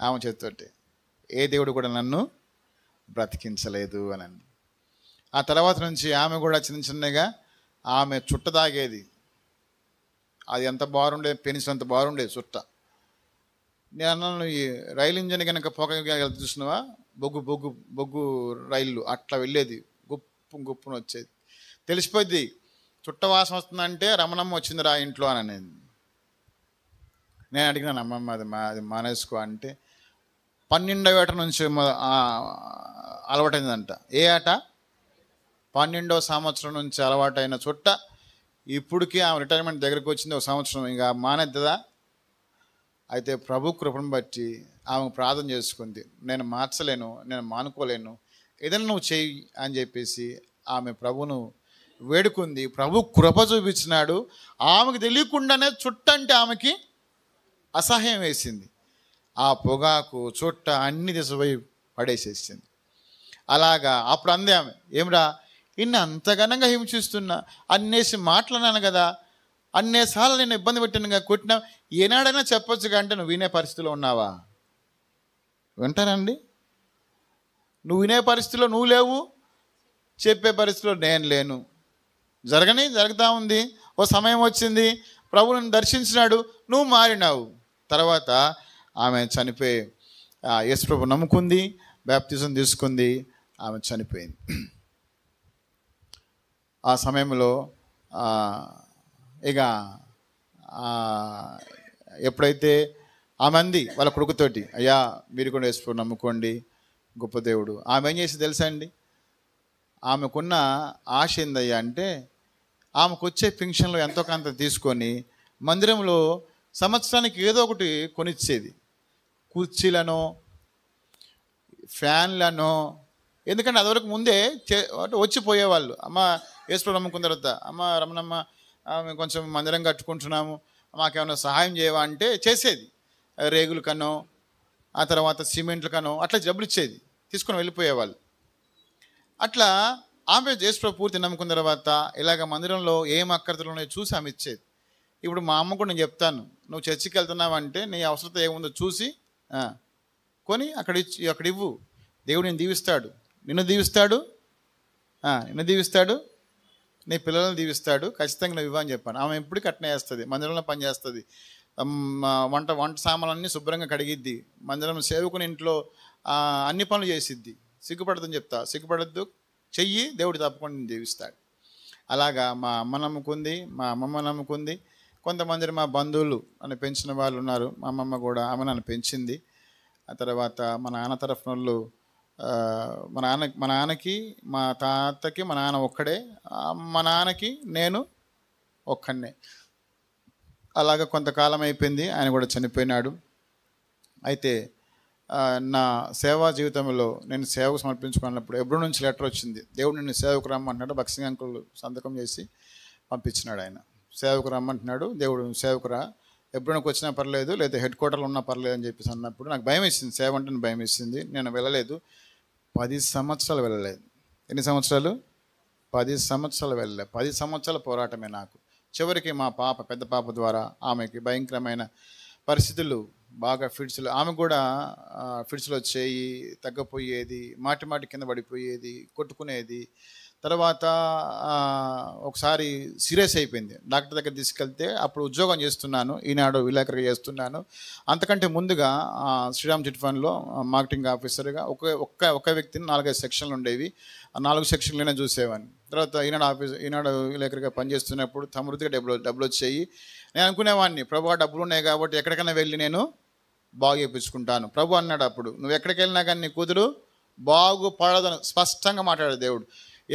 ఆమె చేతితోటి. ఏ దేవుడు కూడా నన్ను బ్రతికించలేదు అని. ఆ తర్వాత నుంచి ఆమె కూడా చిన్నగా ఆమె చుట్ట తాగేది. అది ఎంత బాగుండేది, పెనిస్ అంత బాగుండేది చుట్ట. నేను అన్నాను, ఈ రైలు ఇంజన్ కనుక పొగ చూసినావా, బొగ్గు రైళ్ళు అట్లా వెళ్ళేది, గుప్పున వచ్చేది. తెలిసిపోద్ది చుట్ట వాసన వస్తుందంటే రమణమ్మ వచ్చిందిరా ఇంట్లో అని అనేది. నేను అడిగినాను, అమ్మమ్మ అది మానేసుకో అంటే, 12వ ఏట నుంచి అలవాటైందంట. ఏ ఆట? 12వ సంవత్సరం నుంచి అలవాటైన చుట్ట ఇప్పటికీ ఆమె రిటైర్మెంట్ దగ్గరికి వచ్చింది, ఒక సంవత్సరం ఇంకా మానేద్దా. అయితే ప్రభు కృపను బట్టి ఆమె ప్రార్థన చేసుకుంది, నేను మార్చలేను, నేను మానుకోలేను, ఏదైనా నువ్వు చెయ్యి అని చెప్పేసి ఆమె ప్రభును వేడుకుంది. ప్రభు కృప చూపించినాడు. ఆమెకు తెలియకుండానే చుట్ట అంటే ఆమెకి అసహ్యం వేసింది. ఆ పొగాకు చుట్ట అన్ని దిశపోయి పడేసేసింది. అలాగా అప్పుడు అందే ఆమె, ఏమిరా ఇన్ని అంతగనంగా హింసిస్తున్నా, అన్నేసి మాట్లాడినాను కదా, అన్నేసార్లు నేను ఇబ్బంది పెట్టినగా కొట్టినా, ఏనాడైనా చెప్పొచ్చుగా అంటే నువ్వు వినే పరిస్థితిలో ఉన్నావా? వింటానండి? నువ్వు వినే పరిస్థితిలో నువ్వు లేవు, చెప్పే పరిస్థితిలో నేను లేను. జరుగుతూ ఉంది. ఓ సమయం వచ్చింది, ప్రభువుని దర్శించినాడు, నువ్వు మారినావు. తర్వాత ఆమె చనిపోయి యేసు ప్రభు నమ్ముకుంది, బాప్తిజం తీసుకుంది, ఆమె చనిపోయింది. ఆ సమయంలో ఇక ఎప్పుడైతే ఆమె అంది వాళ్ళ కొడుకుతోటి, అయ్యా మీరు కూడా యేసు ప్రభు నమ్ముకోండి, గొప్ప దేవుడు. ఆమె ఏం చేసి తెలుసా అండి? ఆమెకున్న ఆశ ఏందయ్యా అంటే, ఆమెకు వచ్చే పెన్షన్లో ఎంతో కొంత తీసుకొని మందిరంలో సంవత్సరానికి ఏదో ఒకటి కొనిచ్చేది, కుర్చీలనో ఫ్యాన్లనో. ఎందుకంటే అదివరకు ముందే వచ్చిపోయేవాళ్ళు, అమ్మ యేసు నమ్ముకున్న తర్వాత, అమ్మ రమణమ్మ మేము కొంచెం మందిరం కట్టుకుంటున్నాము, మాకేమైనా సహాయం చేయవా అంటే చేసేది. రేగుల కనో ఆ తర్వాత సిమెంట్లకనో అట్లా డబ్బులు ఇచ్చేది, తీసుకొని వెళ్ళిపోయేవాళ్ళు. అట్లా ఆమె యేసుప్రభు పూర్తి నమ్ముకున్న తర్వాత ఇలాగ మందిరంలో ఏం అక్కర్తలు ఉన్నాయో చూసి ఆమె ఇచ్చేది. ఇప్పుడు మా అమ్మ కూడా నేను చెప్తాను, నువ్వు చర్చికి వెళ్తున్నావంటే నీ అవసరత ఏముందో చూసి కొని అక్కడ ఇవ్వు. దేవుడు నేను దీవిస్తాడు, నిన్ను దీవిస్తాడు, నీ పిల్లలను దీవిస్తాడు, ఖచ్చితంగా నువ్వు ఇవ్వని చెప్పాను. ఆమె ఎప్పటికీ అట్నే వేస్తుంది, మందిరంలో పని చేస్తుంది, వంట సామాన్లన్నీ శుభ్రంగా కడిగిద్ది, మందిరం సేవకుని ఇంట్లో అన్ని పనులు చేసిద్ది. సిగ్గుపడదని చెప్తా, సిగ్గుపడద్దు, చెయ్యి, దేవుడు తప్పకుండా నేను దీవిస్తాడు. అలాగా మా అమ్మ నమ్ముకుంది, మా అమ్మమ్మ నమ్ముకుంది. కొంతమంది మా బంధువులు నన్ను పెంచిన వాళ్ళు ఉన్నారు. మా అమ్మమ్మ కూడా ఆమె నన్ను పెంచింది. ఆ తర్వాత మా నాన్న తరఫున వాళ్ళు, మా నాన్నకి మా తాతకి మా నాన్న ఒక్కడే, మా నాన్నకి నేను ఒక్కనే. అలాగ కొంతకాలం అయిపోయింది, ఆయన కూడా చనిపోయినాడు. అయితే నా సేవా జీవితంలో నేను సేవకు సమర్పించుకున్నప్పుడు ఎబ్రో నుంచి లెటర్ వచ్చింది, దేవుడు నిన్ను సేవకు రమ్మంటున్నాడు. భక్సింగ్ అంకుల్ సంతకం చేసి పంపించినాడు. ఆయన సేవకు రమ్మంటున్నాడు, దేవుడు సేవకురా, ఎబ్రోకి వచ్చినా పర్లేదు, లేదా హెడ్ క్వార్టర్లో ఉన్నా పర్లేదు అని చెప్పేసి అన్నప్పుడు నాకు భయం వేసింది, సేవ అంటే భయం వేసింది. నేను వెళ్ళలేదు, 10 సంవత్సరాలు వెళ్ళలేదు. ఎన్ని సంవత్సరాలు? 10 సంవత్సరాలు వెళ్ళలేదు. 10 సంవత్సరాల పోరాటమే నాకు. చివరికి మా పాప, పెద్ద పాప ద్వారా ఆమెకి భయంకరమైన పరిస్థితులు, బాగా ఫిడ్స్లో, ఆమె కూడా ఫిడ్స్లో వచ్చేయి, తగ్గపోయేది, మాటి కింద పడిపోయేది, కొట్టుకునేది. తర్వాత ఒకసారి సీరియస్ అయిపోయింది. డాక్టర్ దగ్గర తీసుకెళ్తే అప్పుడు ఉద్యోగం చేస్తున్నాను, ఈనాడు విలేకరుగా చేస్తున్నాను. అంతకంటే ముందుగా శ్రీరామ్ చిట్ ఫండ్లో మార్కెటింగ్ ఆఫీసర్గా ఒక వ్యక్తిని 4-5 సెక్షన్లు ఉండేవి. ఆ 4 సెక్షన్లనే చూసేవాడిని. తర్వాత ఈనాడు విలేకరుగా పనిచేస్తున్నప్పుడు సమృద్ధిగా డబ్బులు వచ్చేయి. నేను అనుకునేవాడిని, ప్రభు డబ్బులు ఉన్నాయి కాబట్టి ఎక్కడికైనా వెళ్ళి నేను బాగు చేయించుకుంటాను. ప్రభు అన్నాడు అప్పుడు, నువ్వు ఎక్కడికి వెళ్ళినా కానీ నీ కూతురు బాగుపడదని స్పష్టంగా మాట్లాడాడు దేవుడు.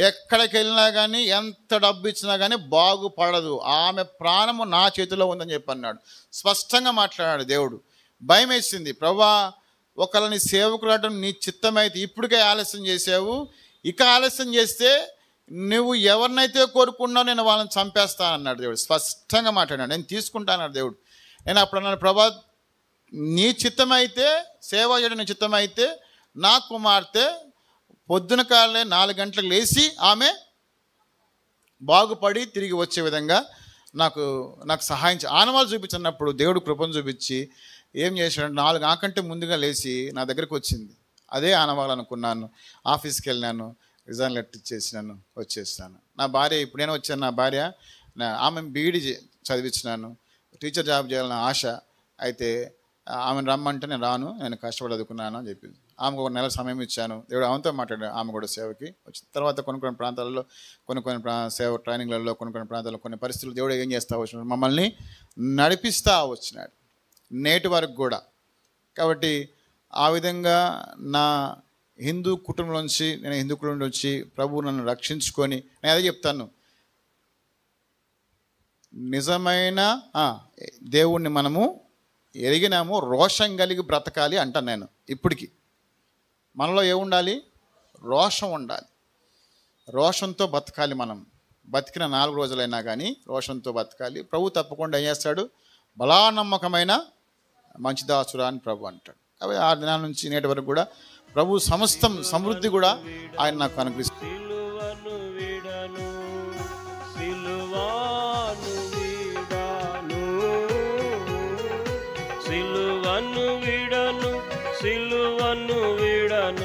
ఎక్కడికి వెళ్ళినా కానీ, ఎంత డబ్బు ఇచ్చినా కానీ బాగుపడదు, ఆమె ప్రాణము నా చేతిలో ఉందని చెప్పి అన్నాడు. స్పష్టంగా మాట్లాడాడు దేవుడు. భయం వేసింది, ప్రభా ఒకళ్ళని సేవకురావడం నీ చిత్తమైతే ఇప్పటికే ఆలస్యం చేసావు, ఇక ఆలస్యం చేస్తే నువ్వు ఎవరినైతే కోరుకున్నావు నేను వాళ్ళని చంపేస్తానన్నాడు దేవుడు. స్పష్టంగా మాట్లాడాడు. నేను తీసుకుంటానన్నాడు దేవుడు. నేను అప్పుడు అన్నాను, ప్రభా నీ చిత్తమైతే, సేవ చేయడం నీ చిత్తమైతే నా కుమార్తె పొద్దున కాలే 4 గంటలకు లేచి ఆమె బాగుపడి తిరిగి వచ్చే విధంగా నాకు సహాయం ఆనవాళ్ళు చూపించినప్పుడు దేవుడు కృపను చూపించి ఏం చేశాడు, 4 నాకంటే ముందుగా లేచి నా దగ్గరికి వచ్చింది. అదే ఆనవాళ్ళు అనుకున్నాను. ఆఫీస్కి వెళ్ళినాను, రిజైన్ లెటర్ ఇచ్చేసినాను, వచ్చేస్తాను. నా భార్య, ఇప్పుడు నేను వచ్చాను, నా భార్య ఆమె బీఈడీ చదివించినాను, టీచర్ జాబ్ చేయాలని ఆశ. అయితే ఆమెను రమ్మంటే నేను రాను, నేను కష్టపడి చదువుకున్నాను అని చెప్పింది. ఆమెకు 1 నెల సమయం ఇచ్చాను. దేవుడు ఆమెతో మాట్లాడాడు. ఆమె కూడా సేవకి వచ్చిన తర్వాత కొన్ని ప్రాంతాలలో, కొన్ని సేవ ట్రైనింగ్లలో, కొన్ని ప్రాంతాల్లో, కొన్ని పరిస్థితులు దేవుడు ఏం చేస్తూ వచ్చినాడు, మమ్మల్ని నడిపిస్తూ వచ్చినాడు నేటి వరకు కూడా. కాబట్టి ఆ విధంగా నా హిందూ కుటుంబంలోంచి, నేను హిందూ కుటుంబం వచ్చి ప్రభువు నన్ను రక్షించుకొని, నేను అదే చెప్తాను, నిజమైన దేవుణ్ణి మనము ఎరిగినాము, రోషం కలిగి బ్రతకాలి అంటాను నేను. ఇప్పటికి మనలో ఏముండాలి? రోషం ఉండాలి. రోషంతో బతకాలి. మనం బతికిన 4 రోజులైనా కానీ రోషంతో బతకాలి. ప్రభు తప్పకుండా ఏం చేస్తాడు, బలానమ్మకమైన మంచి దాసురా అని ప్రభు అంటాడు. కాబట్టి ఆ దినాల నుంచి నేటి వరకు కూడా ప్రభు సమస్తం సమృద్ధి కూడా ఆయన నాకు అనుగ్రహిస్తాడు. సిలువను వీడను